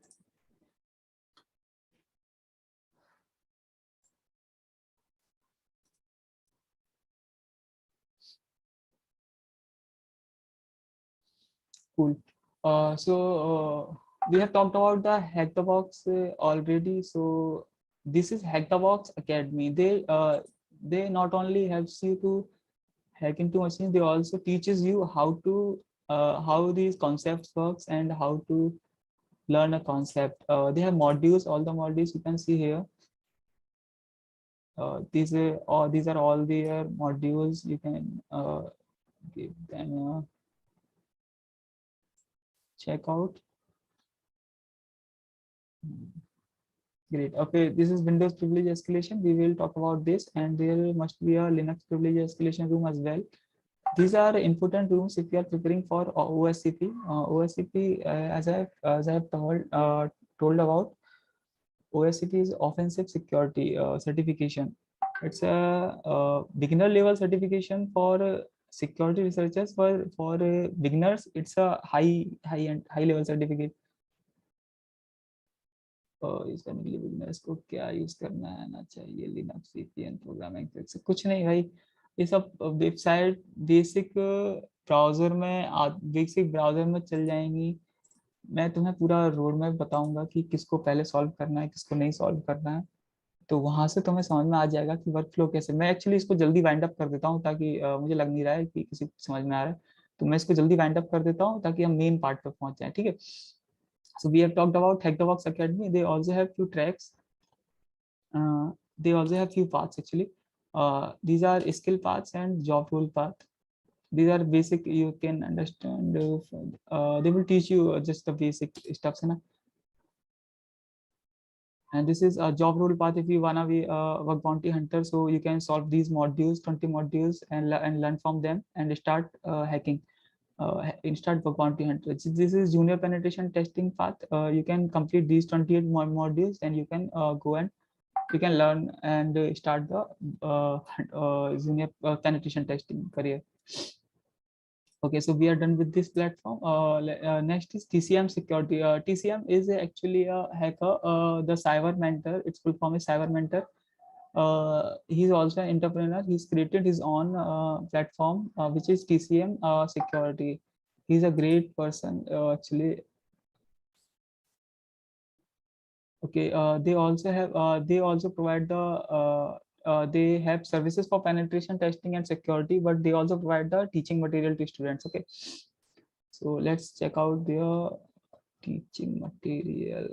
Cool. We have talked about the Hack the Box already. So this is Hack the Box Academy. They not only helps you to hack into machines, they also teaches you how these concepts works and how to learn a concept. They have modules, all the modules you can see here. These are all their modules. You can give them a check out. Great. Okay, this is Windows privilege escalation. We will talk about this, and there must be a Linux privilege escalation room as well. These are important rooms if you are preparing for OSCP. OSCP, as I have told about, OSCP is Offensive Security Certification. It's a beginner level certification for security researchers. For beginners, it's a high level certificate. इस करने के लिए beginners को क्या use करना आना चाहिए, Linux VPN programming से कुछ नहीं भाई, ये सब वेबसाइट बेसिक ब्राउजर में चल जाएंगी। मैं तुम्हें पूरा रोड मैप बताऊंगा कि किसको पहले सॉल्व करना है, किसको नहीं सॉल्व करना है, तो वहां से तुम्हें समझ में आ जाएगा कि वर्क फ्लो कैसे। मैं एक्चुअली इसको जल्दी वाइंड अप कर देता हूँ ताकि मुझे लग नहीं रहा है कि किसी को समझ में आ रहा है, तो मैं इसको जल्दी वाइंड अप कर देता हूँ ताकि हम मेन पार्ट पर पहुंच जाए। ठीक है, so we have talked about Hack the Box Academy. They also have few tracks. They also have few paths actually. These are skill paths and job role path. These are basic, you can understand. They will teach you just the basic stuff. And this is a job role path. If you wanna be a bug bounty hunter, so you can solve these modules, 20 modules, and learn from them and start hacking. Start bug bounty hunter. This is junior penetration testing path. You can complete these 28 modules, and you can go and you can learn and start the junior penetration testing career. Okay, so we are done with this platform. Next is TCM security. TCM is actually a hacker, the cyber mentor. Its full form is cyber mentor. He's also an entrepreneur. He's created his own platform, which is TCM security. He's a great person actually. Okay, they also provide they have services for penetration testing and security, but they also provide the teaching material to students. Okay, so let's check out their teaching material.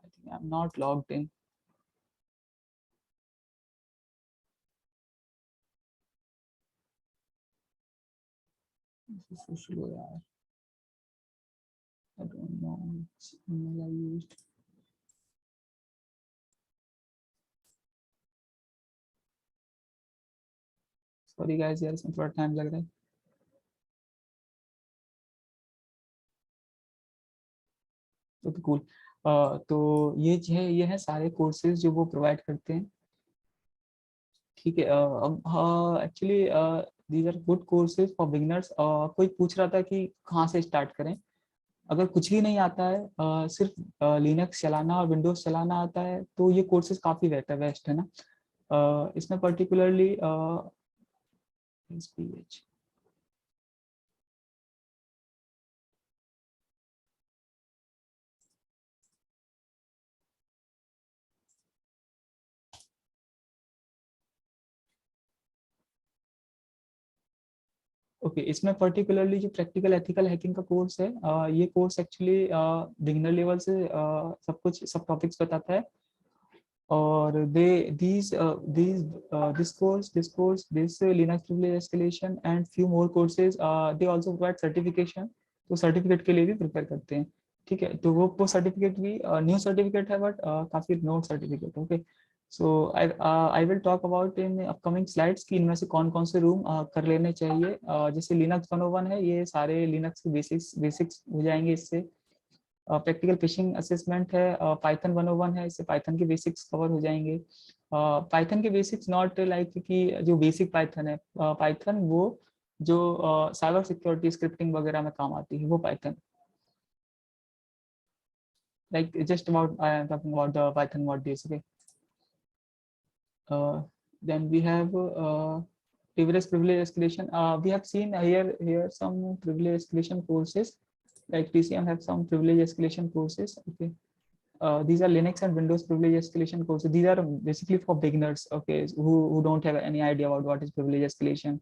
I think I'm not logged in. This is so slow, yeah. I don't know which email I used. Sorry guys, यार इसमें थोड़ा time लग रहा है। तो cool. तो ये है सारे कोर्सेज जो वो प्रोवाइड करते हैं। ठीक है, अब हाँ actually these are good courses for beginners. कोई पूछ रहा था कि कहाँ से स्टार्ट करें। अगर कुछ भी नहीं आता है, सिर्फ लिनक्स चलाना और विंडोज चलाना आता है, तो ये कोर्सेज काफ़ी बेस्ट है ना। इसमें पर्टिकुलरली ओके इसमें पर्टिकुलरली जो प्रैक्टिकल एथिकल हैकिंग का कोर्स है, ये कोर्स एक्चुअली बिगिनर लेवल से सब टॉपिक्स बताता है। और दे this Linux privilege escalation and few more courses, they also provide certification, तो सर्टिफिकेट के लिए भी प्रिपेयर करते हैं। ठीक है, तो वो सर्टिफिकेट भी न्यू सर्टिफिकेट है, बट काफी note certificate. Okay, so I will talk about in upcoming slides कि इनमें से कौन कौन से रूम कर लेने चाहिए। जैसे लिनक्स 101 है, ये सारे लिनक्स के बेसिक्स हो जाएंगे इससे। प्रैक्टिकल फिशिंग असेसमेंट है, पाइथन 101 है, इससे पाइथन के बेसिक्स कवर हो जाएंगे। पाइथन के बेसिक्स नॉट लाइक कि जो बेसिक पाइथन है, पाइथन वो जो साइबर सिक्योरिटी स्क्रिप्टिंग वगैरह में काम आती है वो Python, like just about I am talking about the Python modules. Okay, then we have privilege escalation. We have seen here some privilege escalation courses, like TCM have some privilege escalation courses. Okay, these are Linux and Windows privilege escalation courses. These are basically for beginners, okay, who don't have any idea about what is privilege escalation,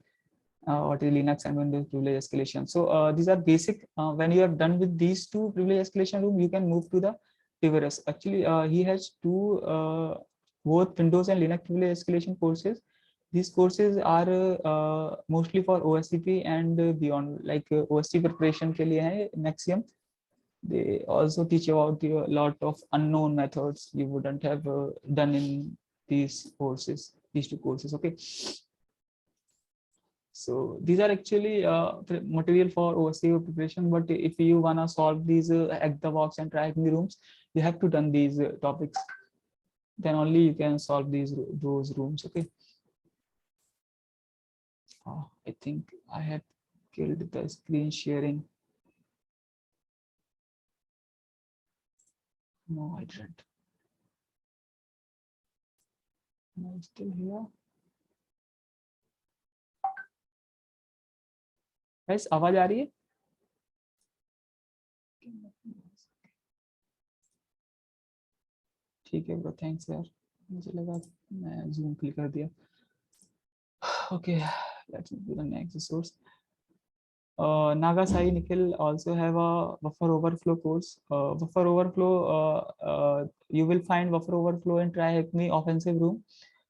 what is Linux and Windows privilege escalation. So these are basic. When you have done with these two privilege escalation room, you can move to the Tiverus. Actually, he has two both Windows and Linux privilege escalation courses. These courses are mostly for OSCP and beyond, like OSCP preparation के लिए है Nexium. They also teach about a lot of unknown methods you wouldn't have done in these two courses. Okay, so these are actually material for OSCE preparation, but if you wanna solve these hack the box and try hacking rooms, you have to done these topics. Then only you can solve those rooms. Okay. I think I have killed the screen sharing. No, I didn't. Am I still here? Guys, आवाज आ रही है? ठीक है bro, thanks यार, मुझे लगा मैं zoom click कर दिया। Okay, let's move to the next resource. Nagasai Nikhil also have a buffer overflow course. Buffer overflow, you will find buffer overflow in Try Hack Me offensive room.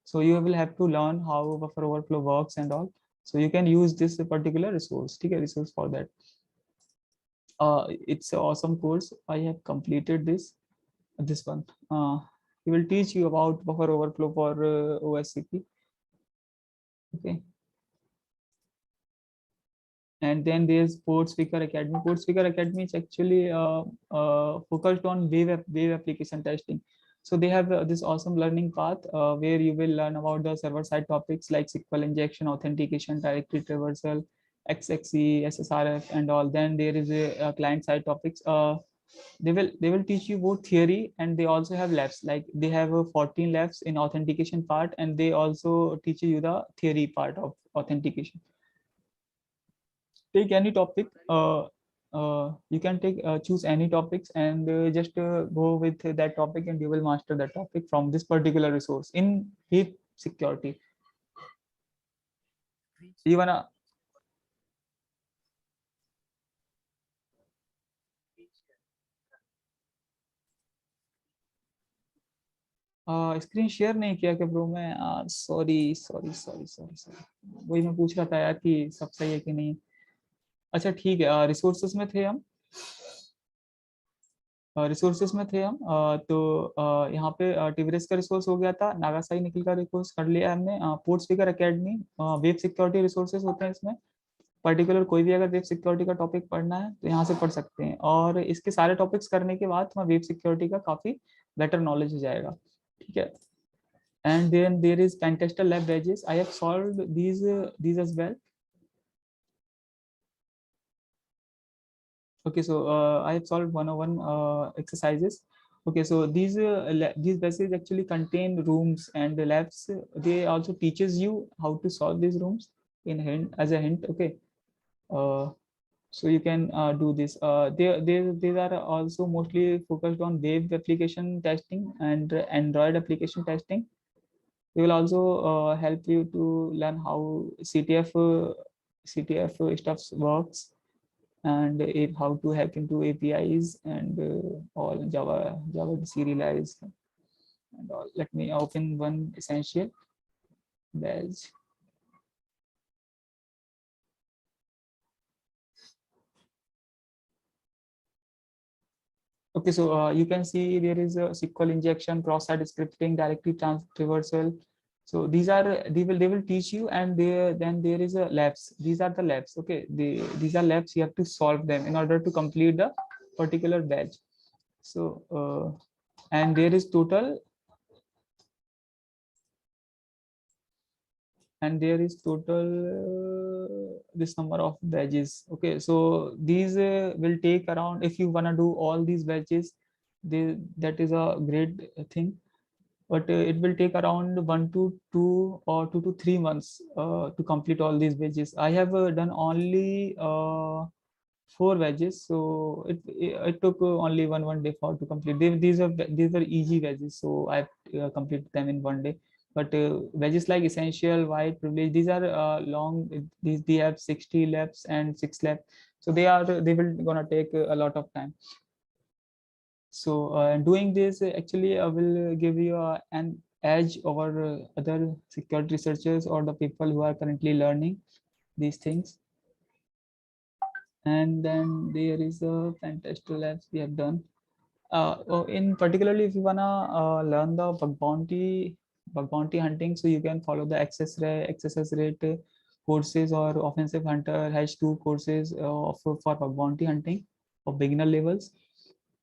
So you will have to learn how buffer overflow works and all. So you can use this particular resource. Take a resource for that. It's an awesome course. I have completed this one. He will teach you about buffer overflow for OSCP. Okay. And then there's Port Speaker Academy. Port Speaker Academy is actually focused on web application testing. So they have this awesome learning path where you will learn about the server-side topics like SQL injection, authentication, directory traversal, XXE, SSRF, and all. Then there is a client-side topics. They will teach you both theory, and they also have labs. Like they have 14 labs in authentication part, and they also teach you the theory part of authentication. Take any topic. You can choose any topics and just go with that topic, and you will master that topic from this particular resource in heap security. You wanna screen share नहीं किया क्या bro? मैं sorry वही मैं पूछ रहा था यार कि सब सही है कि नहीं। अच्छा ठीक है, रिसोर्सेस में थे हम, तो यहाँ पे टिवरेस का रिसोर्स हो गया था, नागासाई निखिल का रिसोर्स कर लिया हमने। Port speaker academy web security resources होते हैं इसमें। पर्टिकुलर कोई भी अगर वेब सिक्योरिटी का टॉपिक पढ़ना है तो यहाँ से पढ़ सकते हैं, और इसके सारे टॉपिक्स करने के बाद वेब सिक्योरिटी का काफी बेटर नॉलेज हो जाएगा। ठीक है, and then there is pentester lab badges. I have solved these as well. Okay, so I have solved 101 exercises. Okay, so these badges actually contain rooms and the labs. They also teaches you how to solve these rooms in hint as a hint. Okay, so you can do this. They are also mostly focused on web application testing and Android application testing. We will also help you to learn how CTF CTF stuff works, and if how to hack into APIs and all Java serialized and all. Let me open one essential badge. Okay, so you can see there is a SQL injection, cross-site scripting, directory traversal. So these are they will teach you, and then there is a labs. These are the labs. Okay, these are labs. You have to solve them in order to complete the particular badge. So and there is total this number of badges. Okay, so these will take around, if you want to do all these badges, that is a great thing, but it will take around 1 to 2 or 2 to 3 months to complete all these badges. I have done only 4 badges, so it took only one day for to complete. These are easy badges, so I completed them in one day. But badges like essential, white, privilege, these are long. These they have 60 laps and 6 laps, so they will gonna take a lot of time. So doing this actually will give you an edge over other security researchers or the people who are currently learning these things. And then there is a fantastic labs we have done. In particularly, if you wanna learn the bug bounty hunting, so you can follow the access rate courses or offensive hunter H2 courses for bug bounty hunting for beginner levels.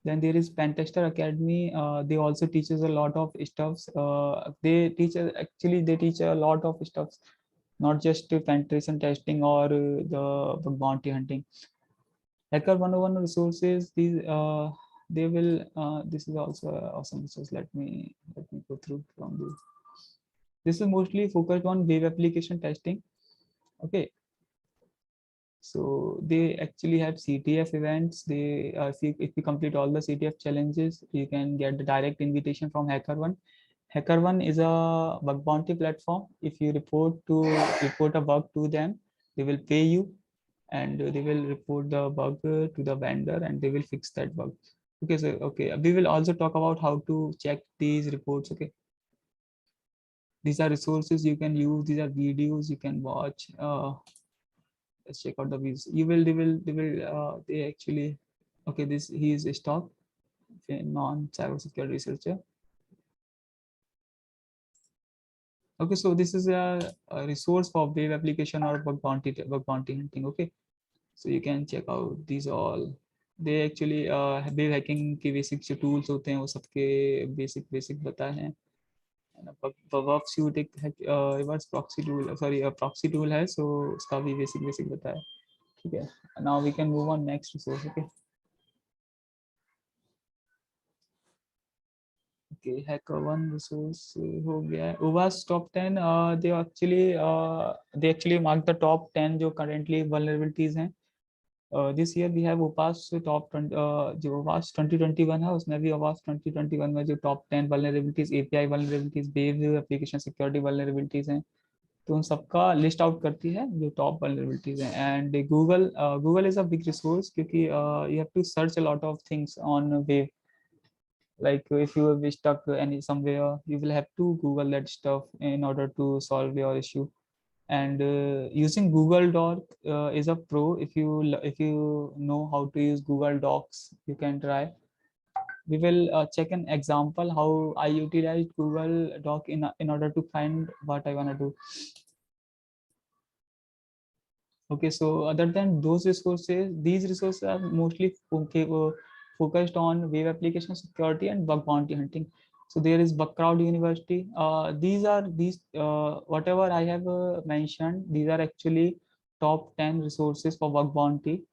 Then there is Pentester Academy. They also teaches a lot of stuffs. They teach a lot of stuffs, not just penetration testing or the bug bounty hunting. Hacker 101 resources, these they will this is also awesome resource. Let me go through from this. This is mostly focused on web application testing. Okay, so they actually have CTF events. They if you complete all the CTF challenges, you can get the direct invitation from HackerOne. HackerOne is a bug bounty platform. If you report a bug to them, they will pay you, and they will report the bug to the vendor, and they will fix that bug. Okay, so we will also talk about how to check these reports. Okay, these are resources you can use. These are videos you can watch. Let's check out the views. They actually, okay, this he is a stock non cybersecurity researcher. Okay, so this is a resource for web application or bug bounty hunting. Okay, so you can check out these all. They actually web hacking के basic जो tools होते हैं वो सबके basic बताए हैं. Bubsuit एक reverse proxy tool, proxy tool है, so उसका भी basic बताया. ठीक है. Now we can move on next resource. Okay. Okay, HackerOne resource हो गया है. OWASP top 10. They actually mark the top 10 जो currently vulnerabilities हैं. This year we have OWASP top 20, जो OWASP 2021 है, उसमें भी OWASP 2021 में जो top 10 vulnerabilities, API vulnerabilities, web application security vulnerabilities हैं, तो उन सबका लिस्ट आउट करती है जो टॉप vulnerabilities हैं. And Google is a big resource क्योंकि you have to search a lot of things on web. Like if you have stuck somewhere, you will have to Google that stuff in order to solve your issue. And using Google Doc is a pro. If you know how to use Google Docs, you can try. We will check an example how I utilized Google Doc in order to find what I want to do. Okay, so other than those resources, these resources are mostly focused on web application security and bug bounty hunting. So there is Bugcrowd University. These whatever I have mentioned, these are actually top 10 resources for bug bounty.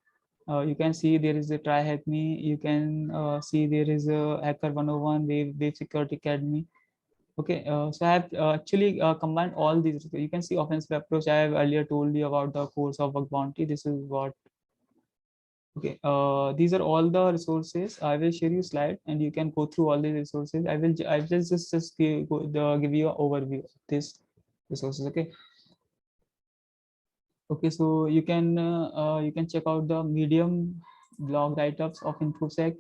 You can see there is a Try Hack Me. You can see there is a Hacker 101, Web Security Academy. Okay, so I have actually combined all these. You can see offensive approach. I have earlier told you about the course of bug bounty. This is what. Okay, these are all the resources. I will share you slide, and you can go through all these resources. I will just give you an overview of this resources. Okay. Okay, so you can check out the Medium blog write-ups of InfoSec.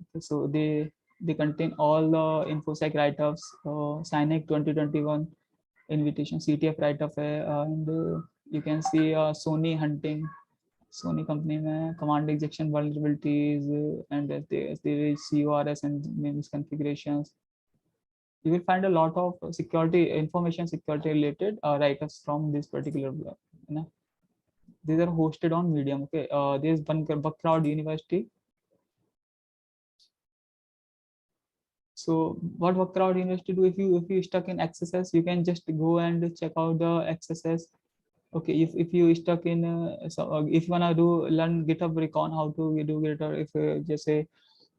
Okay, so they contain all the InfoSec write-ups, SINEC 2021 invitation CTF write-up है, and you can see Sony hunting, Sony company में command injection vulnerabilities, and there is CORS and misconfigurations. You will find a lot of security information, security related write-ups from this particular blog. You know? These are hosted on Medium. Okay, there is Buckcrowd University. So what Buckcrowd University do, if you stuck in XSS, you can just go and check out the XSS. Okay, if you stuck in if you wanna learn GitHub Recon, how to do GitHub, if जैसे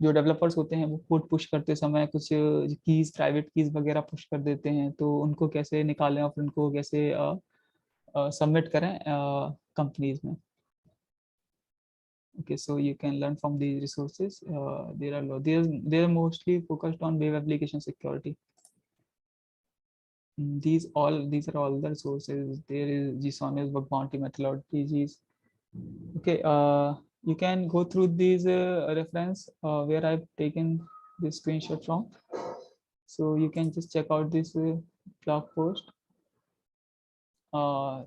जो developers होते हैं वो code push करते समय कुछ keys, private keys वगैरह push कर देते हैं, तो उनको कैसे निकालें और उनको कैसे सबमिट करें कंपनीज में. Okay, so you can learn from these resources. They are mostly focused on web application security. These are all the resources. There is GSONIS, bug bounty methodologies. Okay, you can go through these reference where I've taken this screenshot from. So you can just check out this blog post.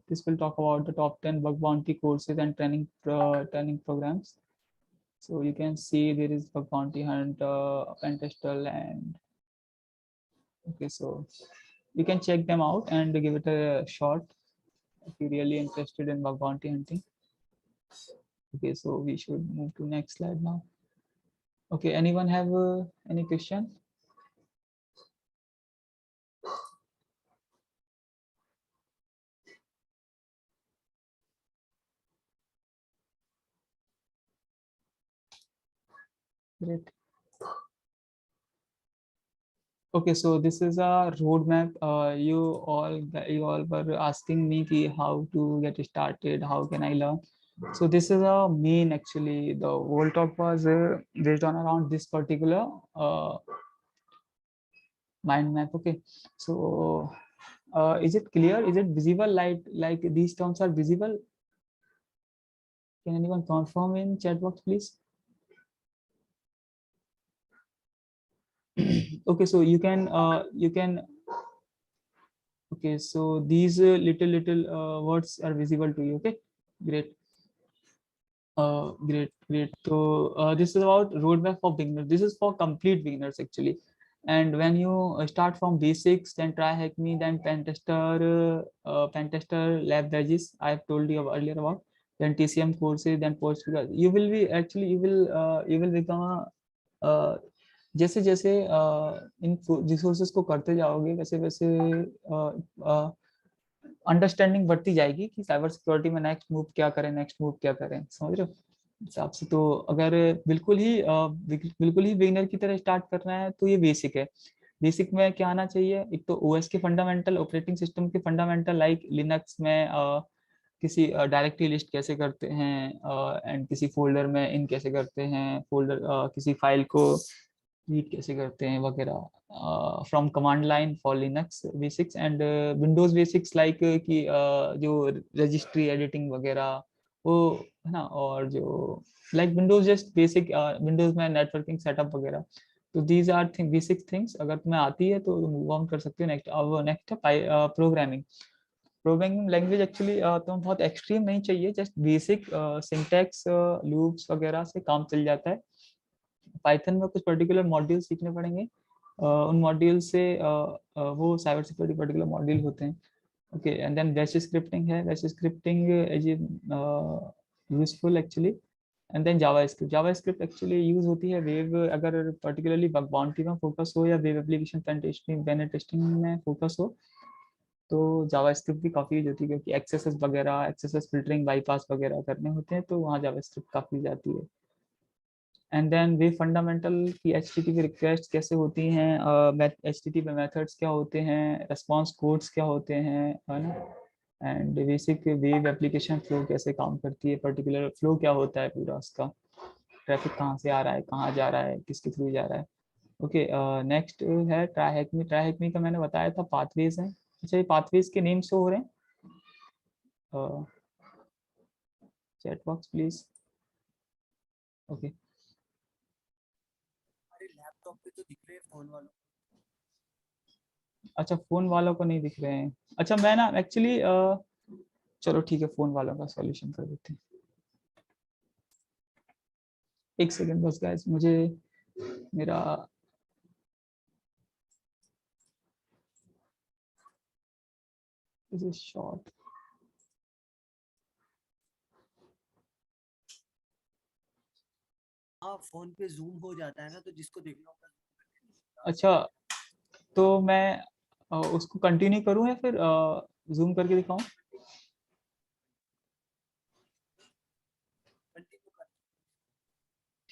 This will talk about the top 10 bug bounty courses and training programs. So you can see there is bug bounty hunt, Pentestal, and okay, so you can check them out and give it a shot if you're really interested in bug bounty hunting. Okay, so we should move to next slide now. Okay, anyone have any question? Great. Okay, so this is a roadmap. You all were asking me ki how to get started, how can I learn? So this is a main, actually the whole talk was based on around this particular mind map. Okay, so is it clear? Is it visible? Like these terms are visible? Can anyone confirm in chat box, please? Okay, so you can okay, so these little words are visible to you. Okay, great. Great. So this is about roadmap for beginners. This is for complete beginners actually. And when you start from basics, then try Hackme, then Pentester, lab badges I've told you earlier about, then TCM courses, then post. You will be actually you will become a जैसे जैसे इन resources को करते जाओगे वैसे वैसे understanding बढ़ती जाएगी कि साइबर सिक्योरिटी में नेक्स्ट मूव क्या करें, समझ रहे हो हिसाब से. तो अगर बिल्कुल ही बिगिनर की तरह स्टार्ट करना है तो ये बेसिक है. बेसिक में क्या आना चाहिए? एक तो ओएस के फंडामेंटल, ऑपरेटिंग सिस्टम के फंडामेंटल, लाइक लिनक्स में किसी डायरेक्टरी लिस्ट कैसे करते हैं, एंड किसी फोल्डर में इन कैसे करते हैं, फोल्डर किसी फाइल को रीड कैसे करते हैं वगैरह, from command line for Linux basics, and Windows basics like कि जो रजिस्ट्री एडिटिंग वगैरह वो है ना, और जो like Windows just basic Windows में नेटवर्किंग सेटअप वगैरह. तो दीज आर बेसिक थिंग्स. अगर तुम्हें आती है तो मूव ऑन कर सकते हो. नेक्स्ट है प्रोग्रामिंग. प्रोग्रामिंग लैंग्वेज एक्चुअली तुम्हें बहुत एक्सट्रीम नहीं चाहिए, जस्ट बेसिक सिंटैक्स लूप्स वगैरह से काम चल जाता है. पाइथन में कुछ पर्टिकुलर मॉड्यूल सीखने पड़ेंगे. उन मॉड्यूल से वो साइबर सिक्योरिटी पर्टिकुलर मॉड्यूल होते हैं. Okay, and then bash scripting है. Bash scripting is useful actually. And then JavaScript actually use होती है वेब, अगर पर्टिकुलरली बग बाउंटी में फोकस हो या वेब एप्लीकेशन पेन टेस्टिंग में फोकस हो तो जावास्क्रिप्ट भी काफ़ी यूज होती है, क्योंकि एक्सेस फिल्टरिंग बाईपास वगैरह करने होते हैं तो वहाँ जावास्क्रिप्ट काफ़ी जाती है. एंड देन वे फंडामेंटल की HTTP रिक्वेस्ट कैसे होती हैं, HTTP मेथड्स क्या होते हैं, रेस्पॉन्स कोड्स क्या होते हैं, है ना, and basic web application flow कैसे काम करती है, पर्टिकुलर फ्लो क्या होता है पूरा उसका, ट्रैफिक कहाँ से आ रहा है, कहाँ जा रहा है, किसके थ्रू जा रहा है. ओके, नेक्स्ट है ट्राई हैकमी का मैंने बताया था पाथवेज है. अच्छा, ये पाथवेज के नेम शो हो रहे हैं. chat box please. Okay. हमारे लैपटॉप पे तो दिख रहे हैं फोन वालों। अच्छा फोन वालों को नहीं दिख रहे हैं। अच्छा मैं ना एक्चुअली चलो ठीक है फोन वालों का सॉल्यूशन कर देते हैं। एक सेकंड बस गाइस, मुझे मेरा दिस इज शॉर्ट। हाँ फोन पे जूम हो जाता है ना, तो जिसको देखना होगा। अच्छा तो मैं उसको कंटिन्यू करूं या फिर जूम करके दिखाऊं?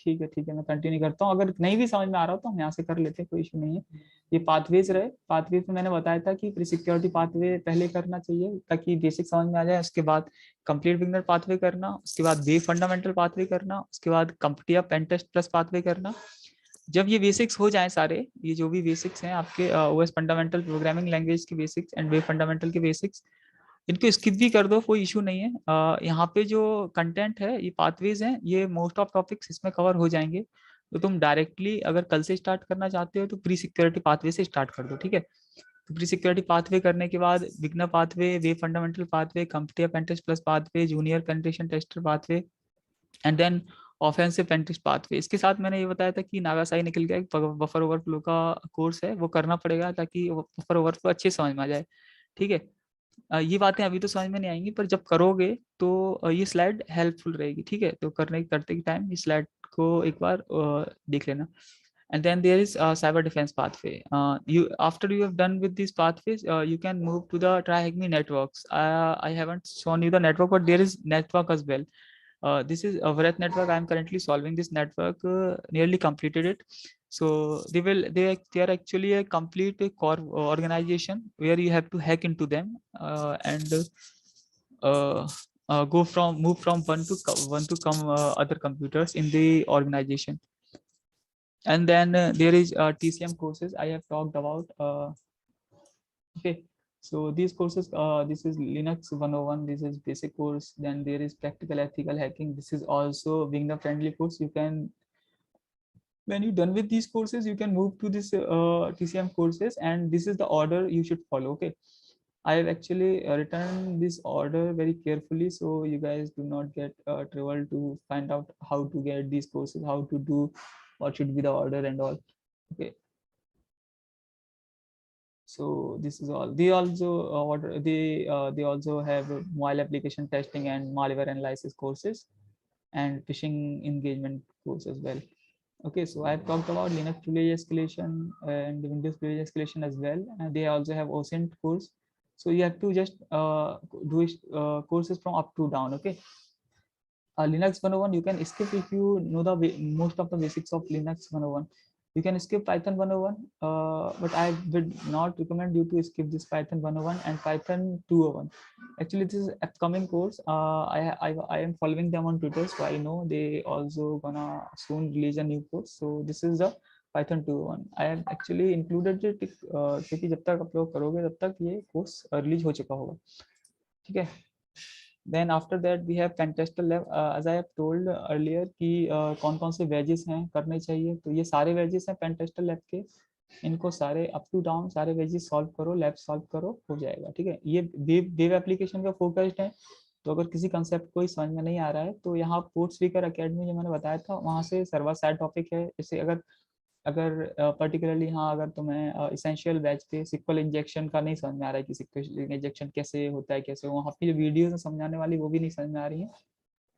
ठीक है मैं कंटिन्यू करता हूँ। अगर नहीं भी समझ में आ रहा हो तो हम यहाँ से कर लेते हैं, कोई इशू नहीं है। ये पाथवेज रहे। पाथवेज में मैंने बताया था कि प्री सिक्योरिटी पाथवे पहले करना चाहिए ताकि बेसिक समझ में आ जाए। उसके बाद कंप्लीट बिगनर पाथवे करना, उसके बाद वे फंडामेंटल पाथवे करना, उसके बाद complete pen test plus pathway करना। जब ये बेसिक्स हो जाए सारे, ये जो भी बेसिक्स हैं आपके ओएस फंडामेंटल प्रोग्रामिंग लैंग्वेज के बेसिक्स एंड वेब फंडामेंटल के बेसिक्स, इनको स्किप भी कर दो, कोई इशू नहीं है। यहाँ पे जो कंटेंट है, ये पाथवेज हैं, ये मोस्ट ऑफ टॉपिक्स इसमें कवर हो जाएंगे। तो तुम डायरेक्टली अगर कल से स्टार्ट करना चाहते हो तो प्री सिक्योरिटी पाथवे से स्टार्ट कर दो, ठीक है। तो प्री सिक्योरिटी पाथवे करने के बाद beginner pathway, web fundamental pathway, complete pen test plus pathway, junior penetration tester pathway and then offensive pen test pathway. इसके साथ मैंने ये बताया था कि नागासाई निकल गया एक बफर ओवरफ्लो का कोर्स है, वो करना पड़ेगा ताकि बफर ओवरफ्लो अच्छे समझ में आ जाए, ठीक है। ये बातें अभी तो समझ में नहीं आएंगी, पर जब करोगे तो ये स्लाइड हेल्पफुल रहेगी, ठीक है। तो करते के टाइम इस स्लाइड को एक बार देख लेना। And then there is a cyber defense pathway. After you have done with these pathways, you can move to the TryHackMe networks. I haven't shown you the network, but there is network as well. This is a Varet network. I am currently solving this network, nearly completed it. So they are actually a complete core organization where you have to hack into them and move from one to come other computers in the organization. And then there is TCM courses I have talked about. Okay, so these courses, this is Linux 101, this is basic course. Then there is practical ethical hacking. This is also beginner friendly course. You can, when you're done with these courses, you can move to this TCM courses, and this is the order you should follow. Okay, I have actually written this order very carefully, so you guys do not get trouble to find out how to get these courses, how to do, what should be the order and all. Okay, so this is all. They also they also have mobile application testing and malware analysis courses and phishing engagement course as well. Okay, so I've talked about Linux privilege escalation and Windows privilege escalation as well, and they also have OSINT course. So you have to just do courses from up to down. Okay, Linux 101 you can skip if you know the most of the basics of Linux 101. You can skip Python 101, but I would not recommend you to skip this Python 101 and Python 201. Actually, this is upcoming course. I am following them on Twitter, so I know they also gonna soon release a new course. So this is the Python 201. I have actually included it क्योंकि जब तक आप लोग करोगे तब तक ये course release हो चुका होगा, ठीक है। Then after that we have pentester lab. As I have told earlier कि कौन कौन से वेजेस हैं करने चाहिए, तो ये सारे वेजेस हैं pentester lab के, इनको सारे अप टू डाउन सारे वेजेस सॉल्व करो, लैब सॉल्व करो, हो जाएगा, ठीक है। ये वेब एप्लीकेशन का फोकस्ड है, तो अगर किसी कंसेप्ट कोई समझ में नहीं आ रहा है तो यहाँ पोर्ट स्पीकर अकेडमी जो मैंने बताया था वहाँ से सर्वर साइड टॉपिक है। जैसे अगर अगर पर्टिकुलरली हाँ अगर तुम्हें इसेंशियल बैच पे सिक्वल इंजेक्शन का नहीं समझ में आ रहा है कि सिक्वल इंजेक्शन कैसे होता है, कैसे वहाँ पे जो वीडियोस समझाने वाली वो भी नहीं समझ में आ रही है,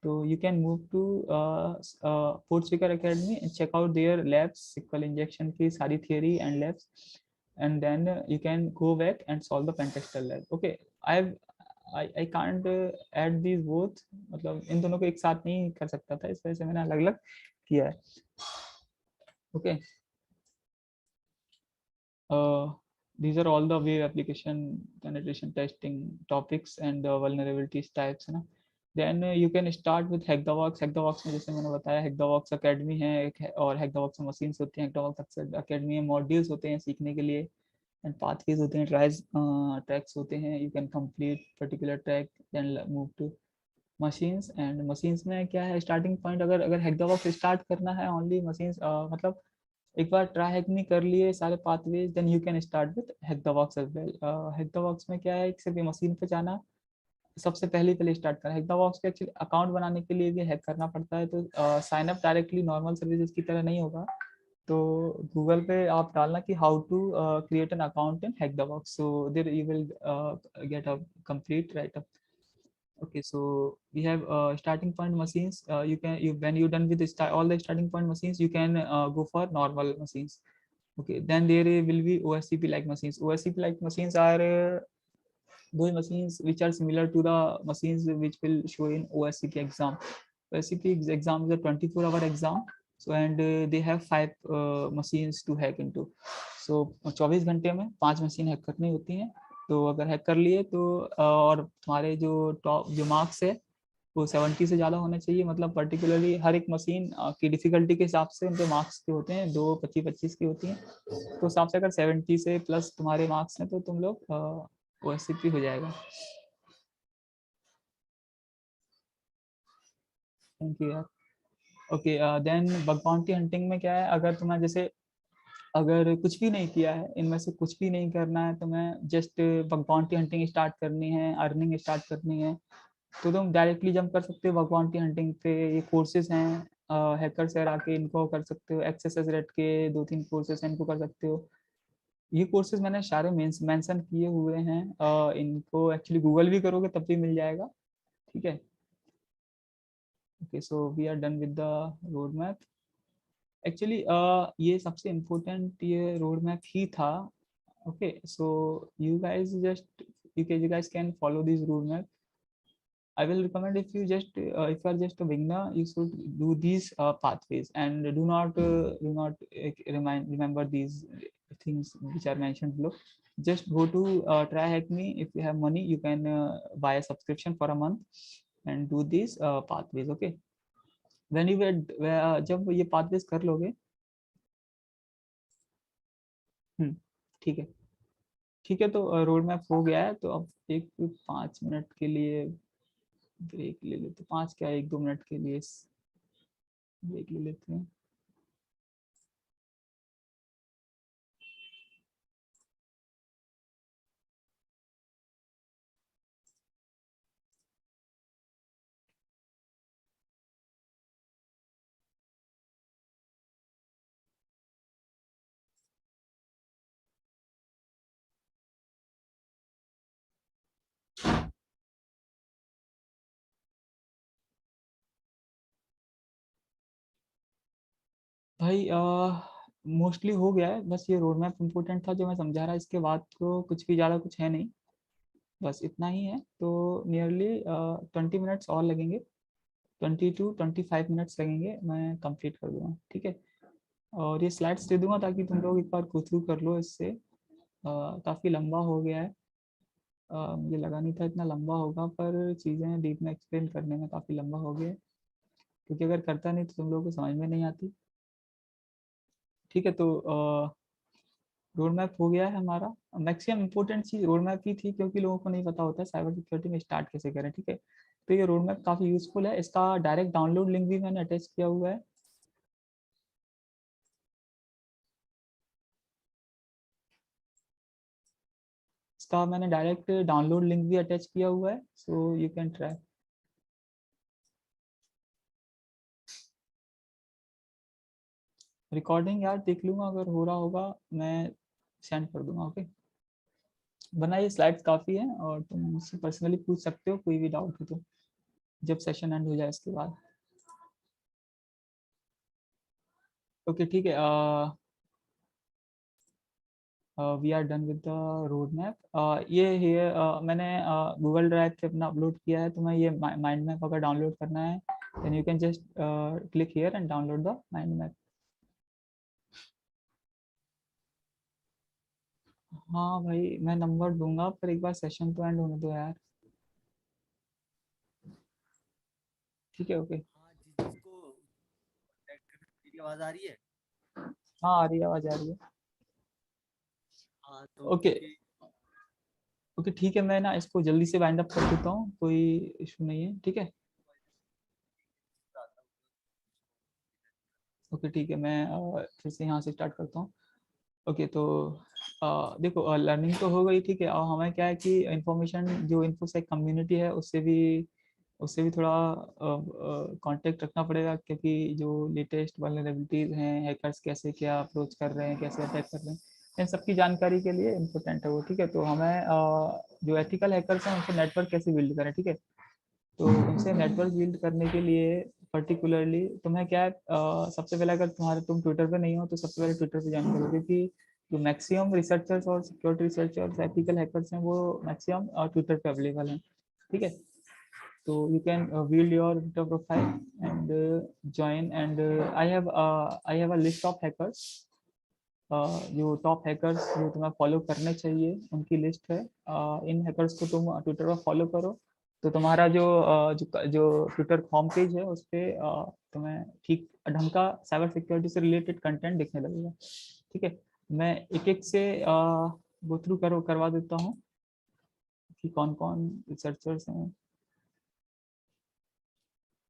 तो you can move to PortSwigger academy and check out their labs, SQL injection की सारी theory and labs, and then you can go back and solve the pentester lab. Okay, I can't add these both, मतलब इन दोनों को एक साथ नहीं कर सकता था, इस वजह से मैंने अलग अलग किया है। Okay, these are all the web application penetration testing topics and vulnerabilities types है ना। Then you can start with HackTheVox. HackTheVox में जैसे मैंने बताया HackTheVox Academy है एक है, और HackTheVox में मशीन्स होती हैं, HackTheVox Academy में मॉड्यूल्स होते हैं सीखने के लिए, एंड पाथवेज होते हैं, ट्रैक्स होते हैं, you can complete particular track then move to machines. And machines में क्या है स्टार्टिंग पॉइंट, अगर अगर हेक्साबॉक्स स्टार्ट करना है ओनली मशीन्स, मतलब एक बार ट्राई हैक नहीं कर लिए सारे pathways, then you can start with Hexabox as well. Hexabox में क्या है, सिर्फ मशीन पे जाना सबसे पहले स्टार्ट करना। हेक्साबॉक्स के एक्चुअली अकाउंट बनाने के लिए भी हैक करना पड़ता है, तो sign up directly normal services की तरह नहीं होगा। तो गूगल पे आप डालना कि how to create an account in Hexabox, so there you will get a complete write up. Okay, so we have starting point machines. You can when you're done with all the starting point machines, you can go for normal machines. Okay, then there will be OSCP like machines. OSCP like machines are those machines which are similar to the machines which will show in OSCP exam. OSCP exam is a 24-hour exam. So and they have 5 machines to hack into. So 24 घंटे में 5 machine hack करनी होती हैं। तो अगर hack कर लिए तो और तुम्हारे जो टॉप जो मार्क्स है वो 70 से ज़्यादा होने चाहिए। मतलब पर्टिकुलरली हर एक मशीन की डिफिकल्टी के हिसाब से उनके मार्क्स के होते हैं, 2 25 25 की होती हैं। तो हिसाब से अगर 70 से प्लस तुम्हारे मार्क्स हैं तो तुम लोग OSCP हो जाएगा। थैंक यू यार। Okay, then bug bounty hunting में क्या है, अगर तुम्हें जैसे अगर कुछ भी नहीं किया है, इनमें से कुछ भी नहीं करना है, तुम्हें just bug bounty hunting start करनी है, अर्निंग स्टार्ट करनी है, तो तुम डायरेक्टली जंप कर सकते हो बग बाउंटी हंटिंग पे। ये कोर्सेज हैं हैकर से आके, इनको कर सकते हो। एक्सेस रेट के 2-3 कोर्सेज हैं, इनको कर सकते हो। ये कोर्सेज मैंने सारे मेंशन किए हुए हैं, इनको एक्चुअली गूगल भी करोगे तब भी मिल जाएगा। ठीक है। Okay, so we are done with the road map. Actually ये सबसे इम्पोर्टेंट ये रोड मैप ही था। Okay, so you guys just you guys can follow this road map. I will recommend if you just if you are just a beginner, you should do these pathways and remember these things which are mentioned below. Just go to Try Hack Me. If you have money, you can buy a subscription for a month and do these pathways. Okay. When you जब ये pathways कर लोगे, ठीक है। ठीक है, तो road map हो गया है, तो अब एक 5 मिनट के लिए ब्रेक ले लेते, 5 क्या 1-2 मिनट के लिए ब्रेक ले लेते हैं। भाई मोस्टली हो गया है, बस ये रोड मैप इम्पोर्टेंट था जो मैं समझा रहा, इसके बाद तो कुछ भी ज़्यादा कुछ है नहीं, बस इतना ही है। तो नियरली 20 मिनट्स और लगेंगे, 20 to 25 मिनट्स लगेंगे, मैं कंप्लीट कर दूँगा। ठीक है, और ये स्लाइड्स दे दूंगा ताकि तुम लोग एक बार गो थ्रू कर लो इससे। काफ़ी लंबा हो गया है, मुझे लगा नहीं था इतना लंबा होगा, पर चीज़ें डीप में एक्सप्लेन करने में काफ़ी लंबा हो गया है, क्योंकि अगर करता नहीं तो तुम लोगों को समझ में नहीं आती। ठीक है, तो रोड मैप हो गया है हमारा। मैक्सिमम इंपॉर्टेंट चीज रोड मैप की थी, क्योंकि लोगों को नहीं पता होता है साइबर सिक्योरिटी में स्टार्ट कैसे करें। ठीक है, तो ये रोड मैप काफ़ी यूजफुल है, इसका डायरेक्ट डाउनलोड लिंक भी मैंने अटैच किया हुआ है। इसका मैंने डायरेक्ट डाउनलोड लिंक भी अटैच किया हुआ है, so you can try. Recording यार देख लूंगा, अगर हो रहा होगा मैं सेंड कर दूंगा। ओके, बनाइए, स्लाइड्स काफ़ी है और तुम मुझसे पर्सनली पूछ सकते हो कोई भी डाउट हो तो, जब सेशन एंड हो जाए इसके बाद। ओके, ठीक है, we are done with the road map. ये मैंने गूगल ड्राइव पे अपना अपलोड किया है, तो मैं ये माइंड मैप अगर डाउनलोड करना है then you can just click here and download the mind map. हाँ भाई, मैं नंबर दूंगा, पर एक बार सेशन तो एंड होने दो यार। ठीक है, ओके। हाँ, जिसको मेरी आवाज आ रही है। हाँ, आ रही है, आवाज आ रही है। हाँ, हाँ तो ओके क्योंकि ओके ठीक है, मैं ना इसको जल्दी से वाइंड अप कर देता हूँ, कोई इशू नहीं है, ठीक है। ओके ठीक है, मैं फिर से यहाँ से स्टार्ट करता हूँ। ओके तो देखो लर्निंग तो हो गई, ठीक है। और हमें क्या है कि इंफॉर्मेशन जो इन्फोसेक कम्युनिटी है उससे भी थोड़ा कांटेक्ट रखना पड़ेगा, क्योंकि जो लेटेस्ट वल्नरेबिलिटीज हैं, हैकर्स कैसे क्या अप्रोच कर रहे हैं, कैसे अटैक कर रहे हैं, इन सबकी जानकारी के लिए इम्पोर्टेंट है वो, ठीक है। तो हमें जो एथिकल हैकर्स हैं उनसे नेटवर्क कैसे बिल्ड करें, ठीक है। तो उनसे नेटवर्क बिल्ड करने के लिए पर्टिकुलरली तुम्हें क्या है, सबसे पहले अगर तुम ट्विटर पे नहीं हो तो सबसे पहले ट्विटर पे ज्वाइन करो, क्योंकि जो मैक्सिमम रिसर्चर्स और सिक्योरिटी रिसर्चर्स एथिकल हैकर्स हैं वो मैक्सिमम ट्विटर पे अवेलेबल हैं, ठीक है। तो you can build your Twitter profile and join, and I have a list of hackers, जो टॉप हैकर्स जो तुम्हें फॉलो करने चाहिए उनकी लिस्ट है। इन हैकर्स को तुम ट्विटर पर फॉलो करो, तो तुम्हारा जो ट्विटर होम पेज है उस पर तुम्हें ठीक ढंग का साइबर सिक्योरिटी से रिलेटेड कंटेंट दिखने लगेगा, ठीक है। मैं एक एक से गो थ्रू करवा देता हूँ कि कौन कौन रिसर्चर्स हैं।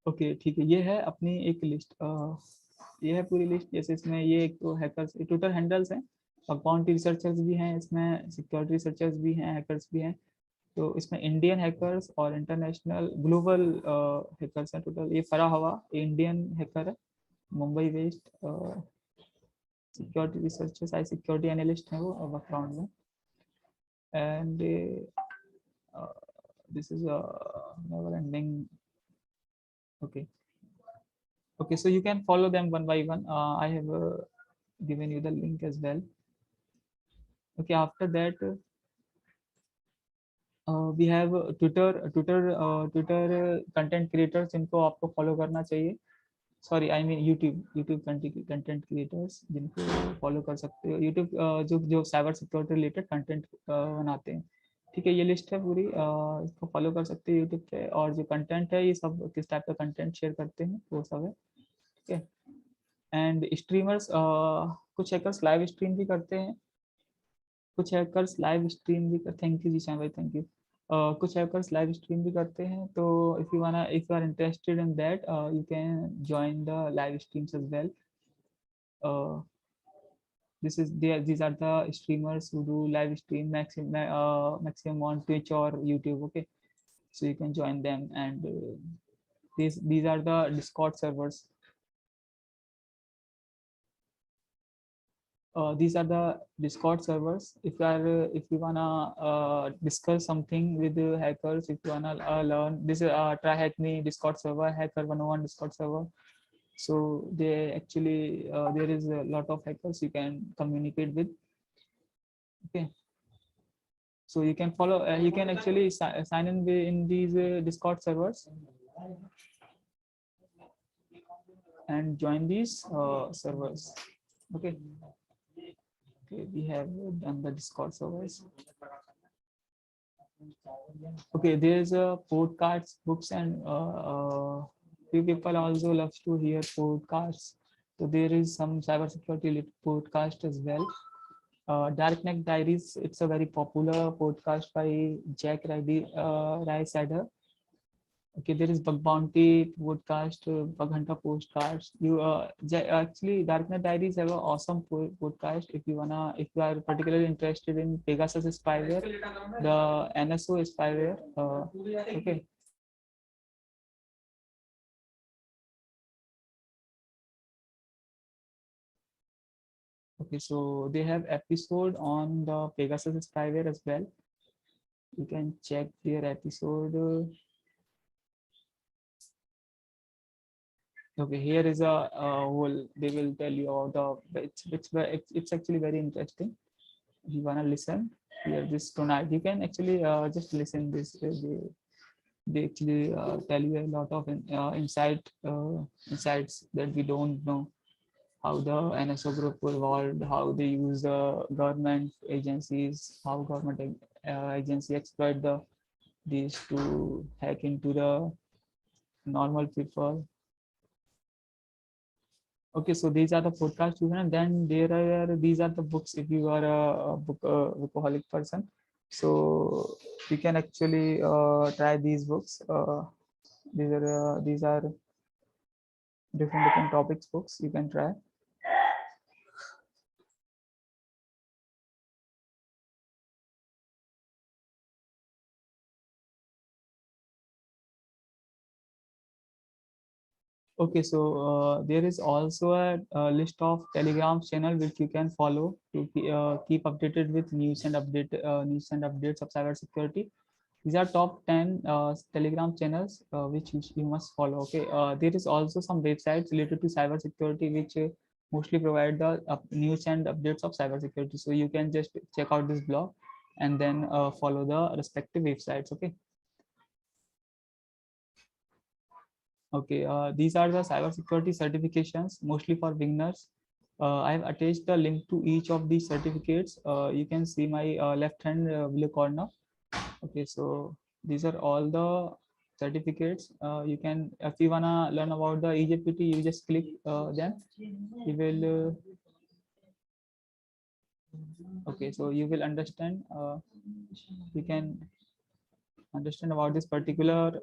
ओके ठीक है, ये है अपनी एक लिस्ट, ये है पूरी लिस्ट। जैसे इसमें ये एक तो हैकर्स ट्विटर हैंडल्स हैं, अकाउंट रिसर्चर्स भी हैं इसमें, सिक्योरिटी रिसर्चर्स भी हैं, हैकर्स भी हैं। तो इसमें इंडियन हैकर्स और इंटरनेशनल ग्लोबल हैकर्स हैं टोटल। ये फराह हवा इंडियन हैकर है, मुंबई बेस्ड सिक्योरिटी रिसर्चर्स आई सिक्योरिटी एनालिस्ट हैं वो बैकग्राउंड में। And this is never ending. Okay okay, so you can follow them one by one. I have given you the link as well. Okay, after that we have Twitter content creators, जिनको आपको follow करना चाहिए। Sorry I mean YouTube content creators जिनको follow कर सकते हो। YouTube जो जो साइबर सिक्योरिटी रिलेटेड कंटेंट बनाते हैं, ठीक है। ये लिस्ट है पूरी, इसको फॉलो कर सकते हो यूट्यूब पे। और जो कंटेंट है ये सब किस टाइप का कंटेंट शेयर करते हैं वो सब है, ठीक है। एंड स्ट्रीमर्स, कुछ हैकर्स लाइव स्ट्रीम भी करते हैं, कुछ हैकर्स लाइव स्ट्रीम भी कर थैंक यू जी श्याम भाई, थैंक यू। कुछ हैकर्स लाइव स्ट्रीम भी करते हैं, तो if you are interested in that you can join the live streams as well. These are the streamers who do live stream maximum on Twitch or YouTube, okay. So you can join them, and these are the Discord servers. These are the Discord servers. If you wanna discuss something with the hackers, if you wanna learn, this is Try Hack Me Discord server, Hacker 101 Discord server. So they actually there is a lot of hackers you can communicate with. Okay, so you can follow. You can actually sign in these Discord servers and join these servers. Okay. Okay, we have done the Discord servers. Okay, there's a podcasts, books, and few people also loves to hear podcasts. So there is some cybersecurity podcast as well. Darknet Diaries, it's a very popular podcast by Jack Rysider. Okay, there is Bug Bounty podcast, Bug Hunter postcards. Actually, Darknet Diaries have an awesome podcast. If you are particularly interested in Pegasus spyware, the NSO spyware. Okay. Okay, so they have episode on the Pegasus spyware as well. You can check their episode. Okay, here is a whole. They will tell you all the. It's actually very interesting. If you wanna listen, here this tonight. You can actually just listen this. They actually tell you a lot of insights that we don't know. How the NSO group evolved, how they use the government agencies, how government agency exploit these to hack into the normal people. Okay, so these are the podcast student, and then there are these are the books if you are a bookaholic person. So you can actually try these books. These are different topics books you can try. Okay, so there is also a list of Telegram channel which you can follow to keep updated with news and updates of cybersecurity. These are top 10 Telegram channels which you must follow. Okay, there is also some websites related to cybersecurity which mostly provide the news and updates of cybersecurity. So you can just check out this blog and then follow the respective websites. Okay. Okay, these are the cybersecurity certifications, mostly for beginners. I have attached the link to each of these certificates. You can see my left hand below corner. Okay, so these are all the certificates. You can, if you wanna learn about the EJPT, you just click them. You will, okay, so you will understand. You can understand about this particular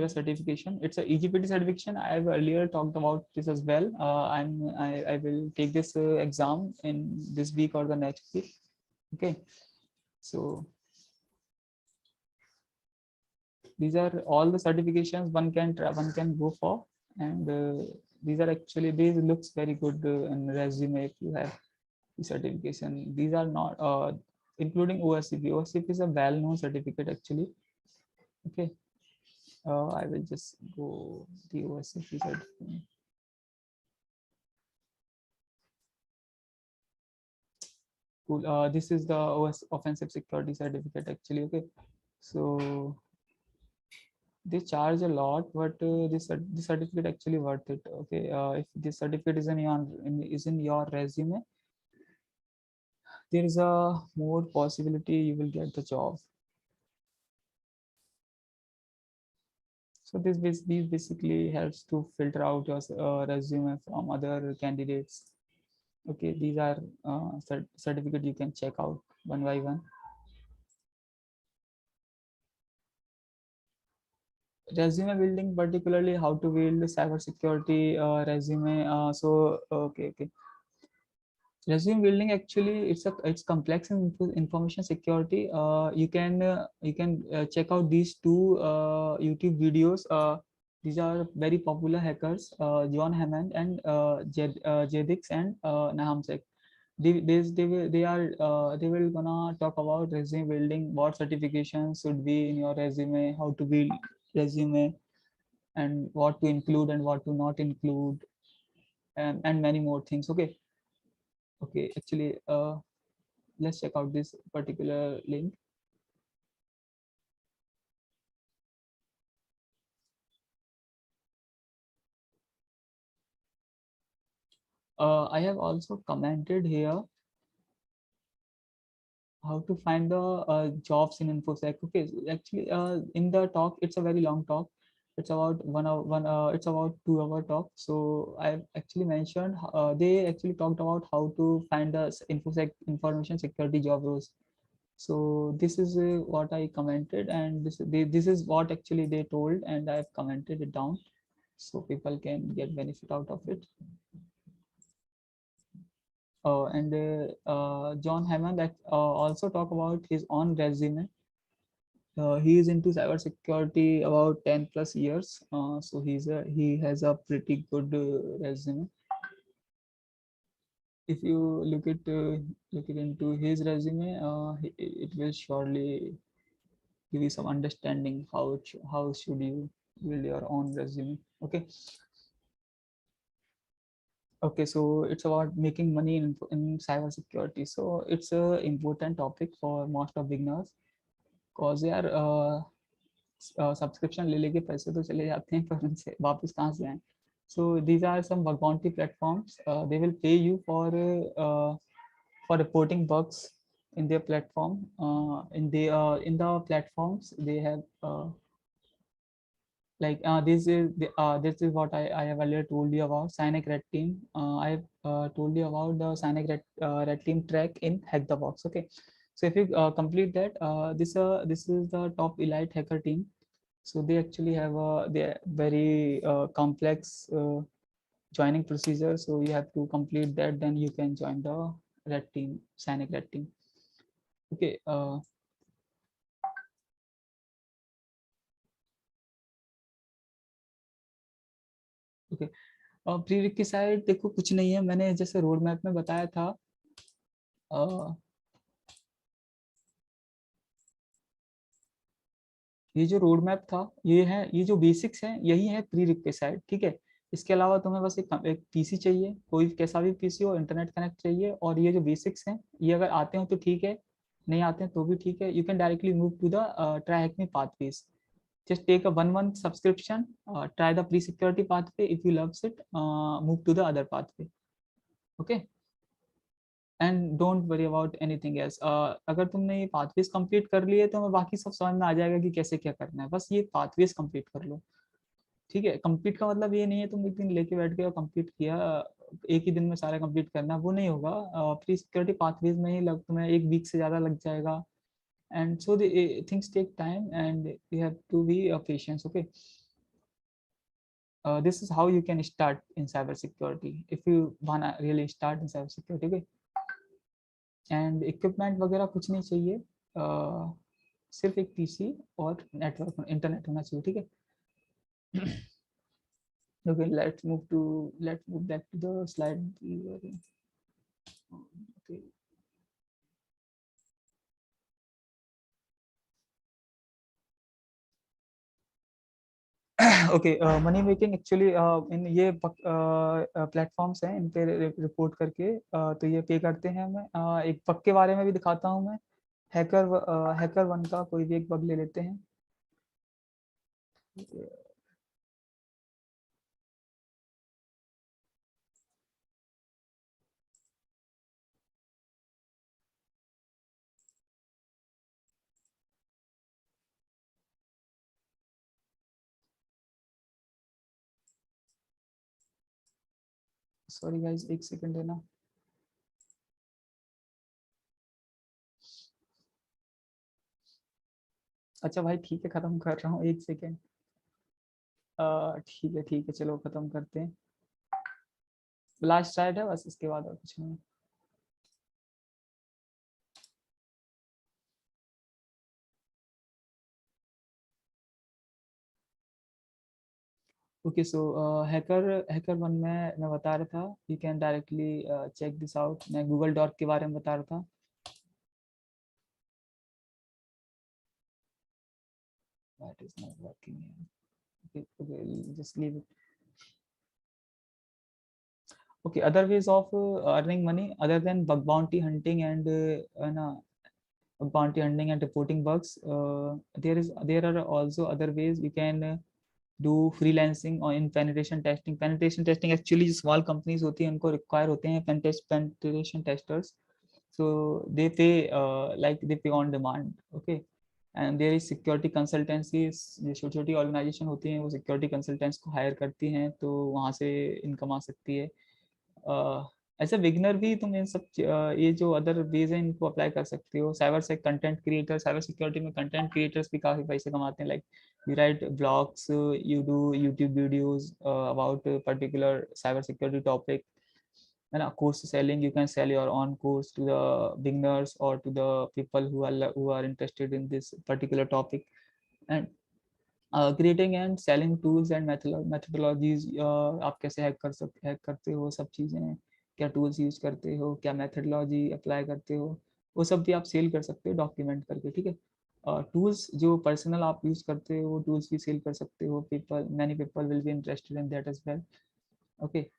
certification. It's a EGPT certification. I've earlier talked about this as well. I will take this exam in this week or the next week. Okay, so these are all the certifications one can go for, and these are actually these looks very good in resume if you have the certification. These are not including OSCP. OSCP is a well-known certificate actually. Okay, I will just go the OSCP certificate. Cool. This is the OS offensive security certificate actually. Okay, so they charge a lot, but this certificate actually worth it. Okay, if this certificate is in your resume, there is a more possibility you will get the job. So these basically helps to filter out your resume from other candidates. Okay, these are certificate you can check out one by one. Resume building, particularly how to build cyber security resume. Okay. Resume building actually it's complex in information security. You can check out these two YouTube videos. These are very popular hackers, John Hammond and Jedix and Nahamsek. They will gonna talk about resume building, what certifications should be in your resume, how to build resume, and what to include and what to not include, and many more things. Okay, actually, let's check out this particular link. I have also commented here how to find the jobs in infosec. Okay, so actually, in the talk, it's a very long talk. It's about 1 hour. It's about 2 hour talk. So I've actually mentioned. They actually talked about how to find the infosec information security job roles. So this is what I commented, and this is what actually they told, and I've commented it down so people can get benefit out of it. And John Hammond also talk about his own resume. He is into cybersecurity about 10 plus years. So he has a pretty good resume. If you look it into his resume, it will surely give you some understanding how should you build your own resume. Okay, so it's about making money in cybersecurity. So it's a important topic for most of beginners, cause यार subscription ले लेके पैसे तो चले जाते हैं पर उनसे वापस कहाँ से आए. So these are some bounty platforms. They will pay you for reporting bugs in their platform. In the platforms they have like this is what I have earlier told you about Cynic Red Team. I have told you about the Cynic Red Team track in Hack the Box. Okay, so if you complete that, this is the top elite hacker team. So they actually have a they very complex joining procedure. So you have to complete that, then you can join the Red Team, Cynic Red Team. Okay. Okay, pre requisite देखो कुछ नहीं है, मैंने जैसे road map में बताया था। ये जो रोड मैप था, ये जो बेसिक्स हैं यही है प्री रिक्विसाइट, ठीक है। इसके अलावा तुम्हें बस एक पीसी चाहिए, कोई कैसा भी पीसी हो, इंटरनेट कनेक्ट चाहिए, और ये जो बेसिक्स हैं ये अगर आते हो तो ठीक है, नहीं आते हैं तो भी ठीक है। You can directly move to the try hack pathways. Just take a 1 month subscription, try the pre-security pathway. If you loves it, move to the other pathway. Okay. And don't worry about anything else. अगर तुमने ये pathways complete कर लिए तो बाकी सब समझ में आ जाएगा कि कैसे क्या करना है। बस ये pathways complete कर लो, ठीक है। कंप्लीट का मतलब ये नहीं है तुम एक दिन लेके बैठ गए और कंप्लीट किया, एक ही दिन में सारा कंप्लीट करना, वो नहीं होगा। प्री सिक्योरिटी पाथवेज में ही तुम्हें 1 वीक से ज़्यादा लग जाएगा। And so the things take time and you have to be patient. Okay, this is how you can start in cybersecurity if you wanna really start in cybersecurity. Okay, and equipment वगैरह कुछ नहीं चाहिए, सिर्फ एक PC और network internet होना चाहिए, ठीक है। Okay, let's move back to the slide. Okay. Okay, money making actually in ये प्लेटफॉर्म्स हैं, इन पे रिपोर्ट करके तो ये पे करते हैं हमें। एक बग के बारे में भी दिखाता हूँ मैं। हैकर वन का कोई भी एक बग ले लेते हैं। सॉरी गाइस, एक सेकंड देना। अच्छा भाई ठीक है, खत्म कर रहा हूँ, एक सेकंड। ठीक है चलो खत्म करते हैं। लास्ट स्लाइड है बस, इसके बाद और कुछ नहीं। ओके, सो हैकर वन में मैं बता रहा था, you can directly check this out. मैं गूगल डॉक के बारे में बता रहा था। That is not working here. Okay, just leave it. Okay, other ways of earning money other than bug bounty hunting and bug bounty hunting and reporting bugs. There are also other ways you can do freelancing or in penetration testing. Penetration testing actually small companies होती हैं, उनको require होते हैं penetration testers. So they pay like they pay on demand. Okay. And there is security consultancies, जो छोटी छोटी organisation होती हैं वो सिक्योरिटी कंसल्टेंट्स को हायर करती हैं, तो वहाँ से इनकम आ सकती है। एज ए बिगनर भी तुम इन सब ये जो अदर वेज हैं इनको अप्लाई कर सकते हो। साइबर से कंटेंट क्रिएटर, साइबर सिक्योरिटी में कंटेंट क्रिएटर्स भी काफ़ी पैसे कमाते हैं। Like you write blogs, you do YouTube videos about particular cyber security topic, है ना। Course selling, you can sell your own course to the beginners or to the people who are interested in this particular topic. And creating and selling tools and methodologies, आप कैसे hack करते हो, सब चीज़ें क्या tools use करते हो, क्या मेथडोलॉजी अप्लाई करते हो, वो सब भी आप सेल कर सकते हो डॉक्यूमेंट करके, ठीक है। टूल्स जो पर्सनल आप यूज करते हो वो टूल्स भी सेल कर सकते हो। Many people will be interested in that as well. Okay,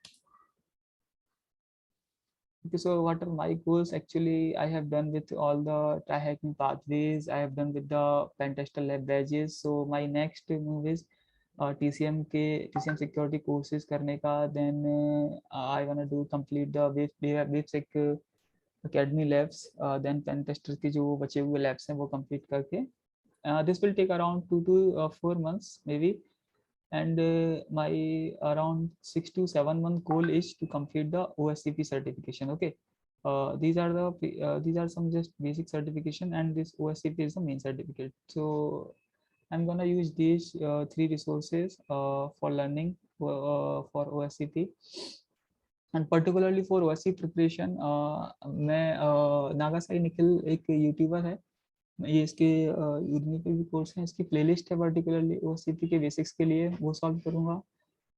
okay, so what are my goals? Actually, I have done with all the try hacking pathways. I have done with the pentester lab badges. So my next move is TCM security courses करने का. Then I wanna do complete the websec academy labs. Then pentester के जो बचे हुए labs हैं वो complete करके. This will take around 2 to 4 months maybe. and my around 6 to 7 month goal is to complete the OSCP certification. Okay, these are some just basic certification, and this OSCP is the main certificate. So I'm gonna use these three resources for learning for OSCP, and particularly for OSCP preparation. मैं नागासाई निखिल एक YouTuber है, ये इसके Udemy पे भी course है, इसकी playlist है पर्टिकुलरली ओसीपी के बेसिक्स के लिए, वो सॉल्व करूंगा।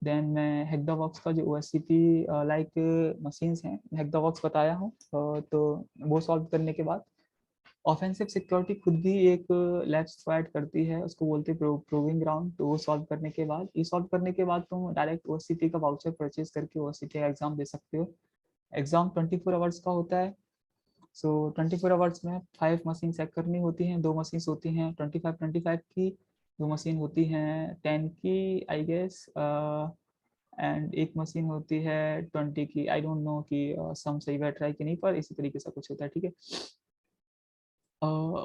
देन मैं हेक्टावॉक्स का जो ओएससीपी लाइक मशीन्स हैं, हेक्टावॉक्स बताया हूँ, तो वो सॉल्व करने के बाद ऑफेंसिव सिक्योरिटी खुद भी एक लैब्स प्रोवाइड करती है, उसको बोलते हैं प्रूविंग ग्राउंड। तो वो सॉल्व करने के बाद, ये सॉल्व करने के बाद तुम डायरेक्ट ओसीपी का वाउचर परचेज करके ओसीपी का एग्जाम दे सकते हो। एग्जाम 24 आवर्स का होता है। सो 24 आवर्स में 5 मशीन चेक करनी होती हैं, 2 मशीन होती हैं 25 की, 2 मशीन होती हैं 10 की आई गेस, एंड एक मशीन होती है 20 की। आई डोंट नो कि सम सही बैठ रहा है कि नहीं, पर इसी तरीके से कुछ होता है, ठीक है।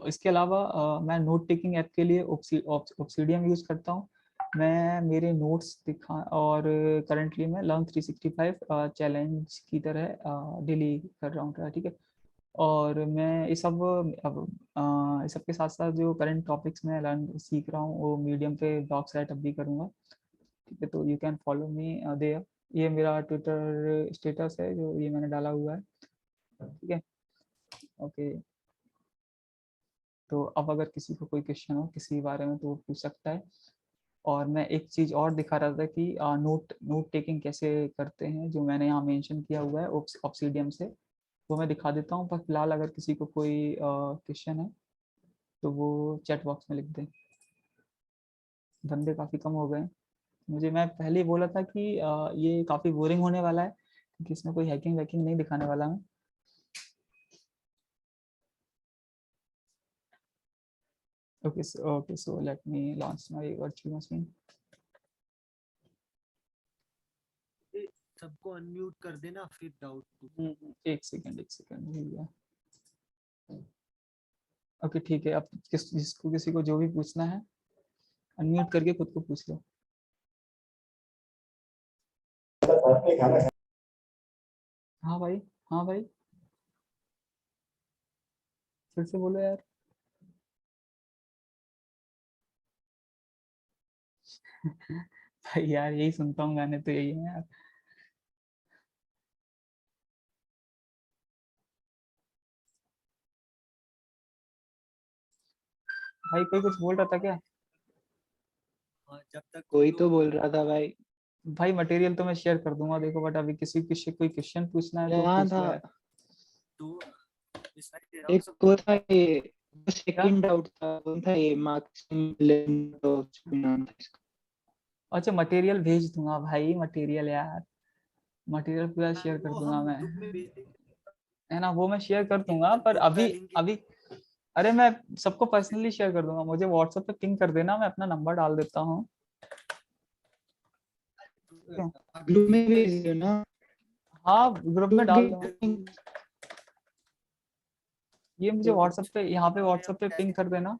इसके अलावा मैं नोट टेकिंग ऐप के लिए ऑब्सीडियम यूज़ करता हूँ। मैं मेरे नोट्स दिखा, और करंटली मैं लर्न 365 चैलेंज की तरह डेली कर रहा हूँ, ठीक है। और मैं ये सब इस सब के साथ साथ जो करंट टॉपिक्स मैं लर्न सीख रहा हूँ वो मीडियम पे ब्लॉग्स राइट अप भी करूँगा, ठीक है। तो you can follow me there. ये मेरा ट्विटर स्टेटस है जो ये मैंने डाला हुआ है, ठीक है। ओके, तो अब अगर किसी को कोई क्वेश्चन हो किसी बारे में तो वो पूछ सकता है। और मैं एक चीज़ और दिखा रहा था कि नोट टेकिंग कैसे करते हैं, जो मैंने यहाँ मेंशन किया हुआ है ऑब्सीडियम से, वो मैं दिखा देता हूँ। पर फिलहाल अगर किसी को कोई क्वेश्चन है तो वो चैट बॉक्स में लिख दें। बंदे काफ़ी कम हो गए। मुझे, मैं पहले ही बोला था कि ये काफ़ी बोरिंग होने वाला है, क्योंकि इसमें कोई हैकिंग वैकिंग नहीं दिखाने वाला मैं। Okay, so let me launch my virtual machine. सबको अनम्यूट कर देना फिर डाउट। एक सेकंड भैया। ओके ठीक है, अब जिसको किसी को जो भी पूछना है अनम्यूट करके खुद को पूछ लो। हाँ भाई, हाँ भाई, फिर से बोलो यार। भाई यार यही सुनता हूँ गाने तो यही है यार। भाई कोई कुछ बोल रहा था क्या? जब तक कोई तो बोल रहा था भाई। भाई मटेरियल तो मैं शेयर कर दूंगा देखो, बट अभी किसी किसी कोई क्वेश्चन पूछना है तो यहाँ पूछ लो था यार। तो स्लाइड दे रहा हूँ एक सबको। वो था ये, सेकंड डाउट था वो था ये मार्क्सिम तो नाम था इसका। अच्छा मटेरियल भेज दूंगा भाई, मटेरियल यार, मटेरियल पूरा शेयर कर वो दूंगा हम मैं, ग्रुप में भेज देंगे। है ना, वो मैं शेयर कर एक दूंगा। बार पर ग्रुप अभी डालेंगे। अभी अरे मैं सबको पर्सनली शेयर कर दूंगा, मुझे व्हाट्सएप पे पिंग कर देना, मैं अपना नंबर डाल देता हूँ। ग्रुप में भेज दो ना, हाँ ग्रुप में ग्रुप डाल दूंगा। गेटिंग ये मुझे व्हाट्सएप पे, यहाँ पे व्हाट्सएप पे पिंग कर देना।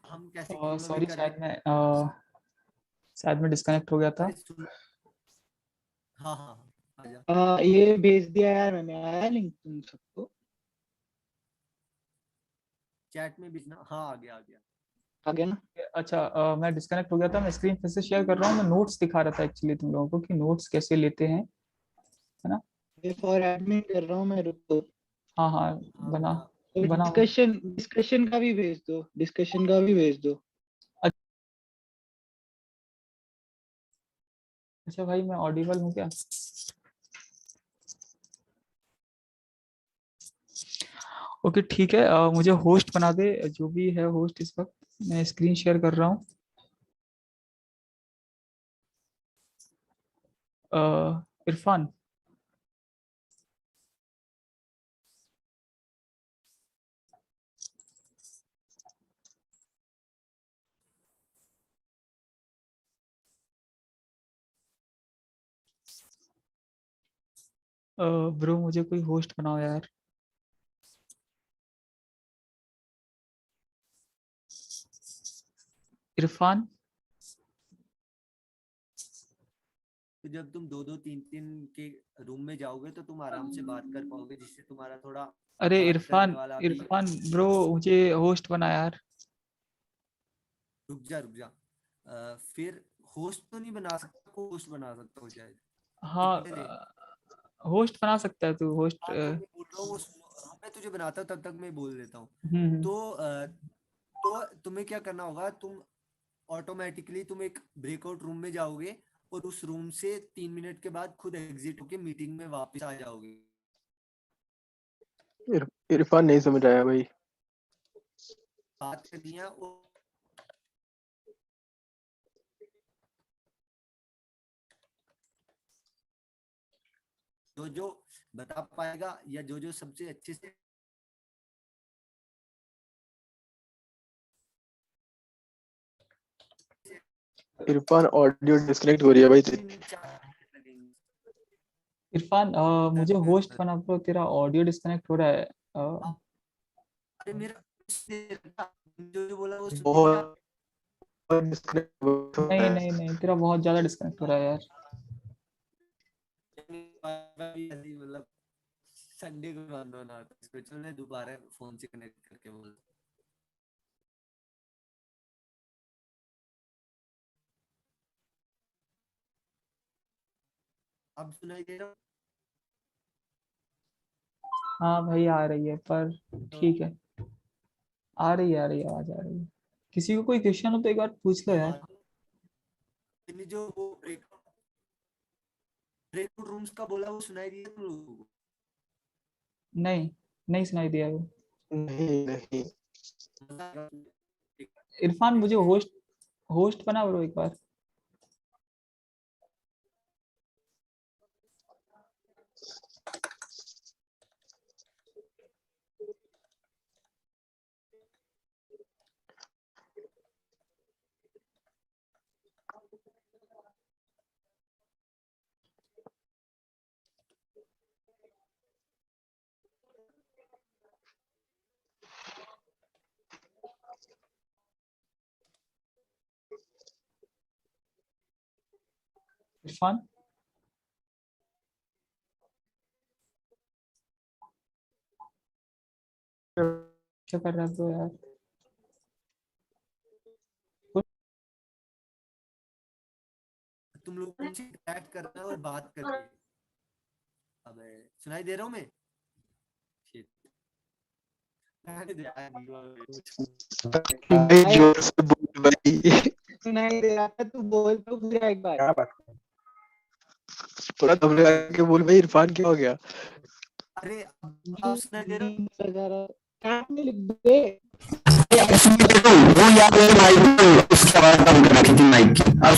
हम कैसे सॉरी, इकोनॉमिकल शायद मैं डिस्कनेक्ट हो गया था। अरे सुन, हाँ हाँ हाँ, आजा। ये भेज दिया यार मैंने, आया लिंक तुम सबको? चैट में भेजना। हाँ आ गया आ गया। आ गया ना? अच्छा मैं डिस्कनेक्ट हो गया था, मैं स्क्रीन फिर से शेयर कर रहा हूँ। मैं नोट्स दिखा रहा था एक्चुअली तुम लोगों को कि नोट्स कैसे लेते हैं, है ना। ये फॉर एडमिन कर रहा हूँ मैं, रुको। हाँ हाँ, हाँ बना बता। तो बना। डिस्कशन का भी भेज दो, डिस्कशन का भी भेज दो। अच्छा भाई मैं ऑडिबल हूँ क्या? ओके ठीक है, मुझे होस्ट बना दे जो भी है होस्ट इस वक्त। मैं स्क्रीन शेयर कर रहा हूँ। इरफान। ब्रो मुझे कोई होस्ट बनाओ यार। इरफान। तो जब तुम 2-2 3-3 के रूम में जाओगे तो तुम आराम से बात कर पाओगे, जिससे तुम्हारा थोड़ा अरे बात करने इरफान, वाला भी। इरफान ब्रो मुझे होस्ट बना यार। रुक जा। फिर होस्ट तो नहीं बना सकता, को होस्ट बना सकता हो शायद। हाँ, कितने थे? होस्ट बना सकता है तू होस्ट। हाँ तो मैं बोल रहा हूँ मैं तुझे बनाता हूँ, तब तक मैं बोल देता हूँ। हम्म। तो तुम्हें क्या करना होगा, तुम ऑटोमेटिकली तुम एक ब्रेकआउट रूम में जाओगे और उस रूम से 3 मिनट के बाद खुद एग्जिट होके मीटिंग में वापस आ जाओगे। इरफान नहीं समझ आया भाई। बात करनी है और जो जो बता पाएगा या जो जो सबसे अच्छे से इरफान ऑडियो डिस्कनेक्ट हो रही है भाई तेरी। 3-4 लगेंगे। इरफान मुझे होस्ट बना ब्रो, तेरा ऑडियो डिस्कनेक्ट हो रहा है। अरे मेरा जो जो बोला वो सुन लिया। बहुत डिस्कनेक्ट हो रहा नहीं है। नहीं नहीं, तेरा बहुत ज्यादा डिस्कनेक्ट हो रहा है यार। मतलब संडे को बंद होना था इसको, चल मैं दोबारा फोन से कनेक्ट करके बोल। अब सुनाई दे रहा? हाँ भाई आ रही है, पर ठीक है। आ रही है, आ रही है, आवाज आ रही है। किसी को कोई क्वेश्चन हो तो एक बार पूछ लो यार। जो वो ब्रेकआउट रूम्स का बोला वो सुनाई दिया तुम लोगों को? नहीं, नहीं सुनाई दिया वो। नहीं इरफान मुझे होस्ट होस्ट बना ब्रो एक बार। इरफान क्या कर रहा है ब्रो यार? तुम लोग उनसे इंटरेक्ट करना है और बात करके। अबे सुनाई दे रहा हूँ मैं? Shit. भाई जोर से बोल भाई। सुनाई दे रहा था, तू बोल तो पूरा एक बार। क्या बात, थोड़ा दम लगा के बोल भाई। इरफान क्या हो गया? अरे अब सुनाई दे रहा? कैप में लिख दे। वो याद है भाई, उसके बाद कम करा थी माइक की। अब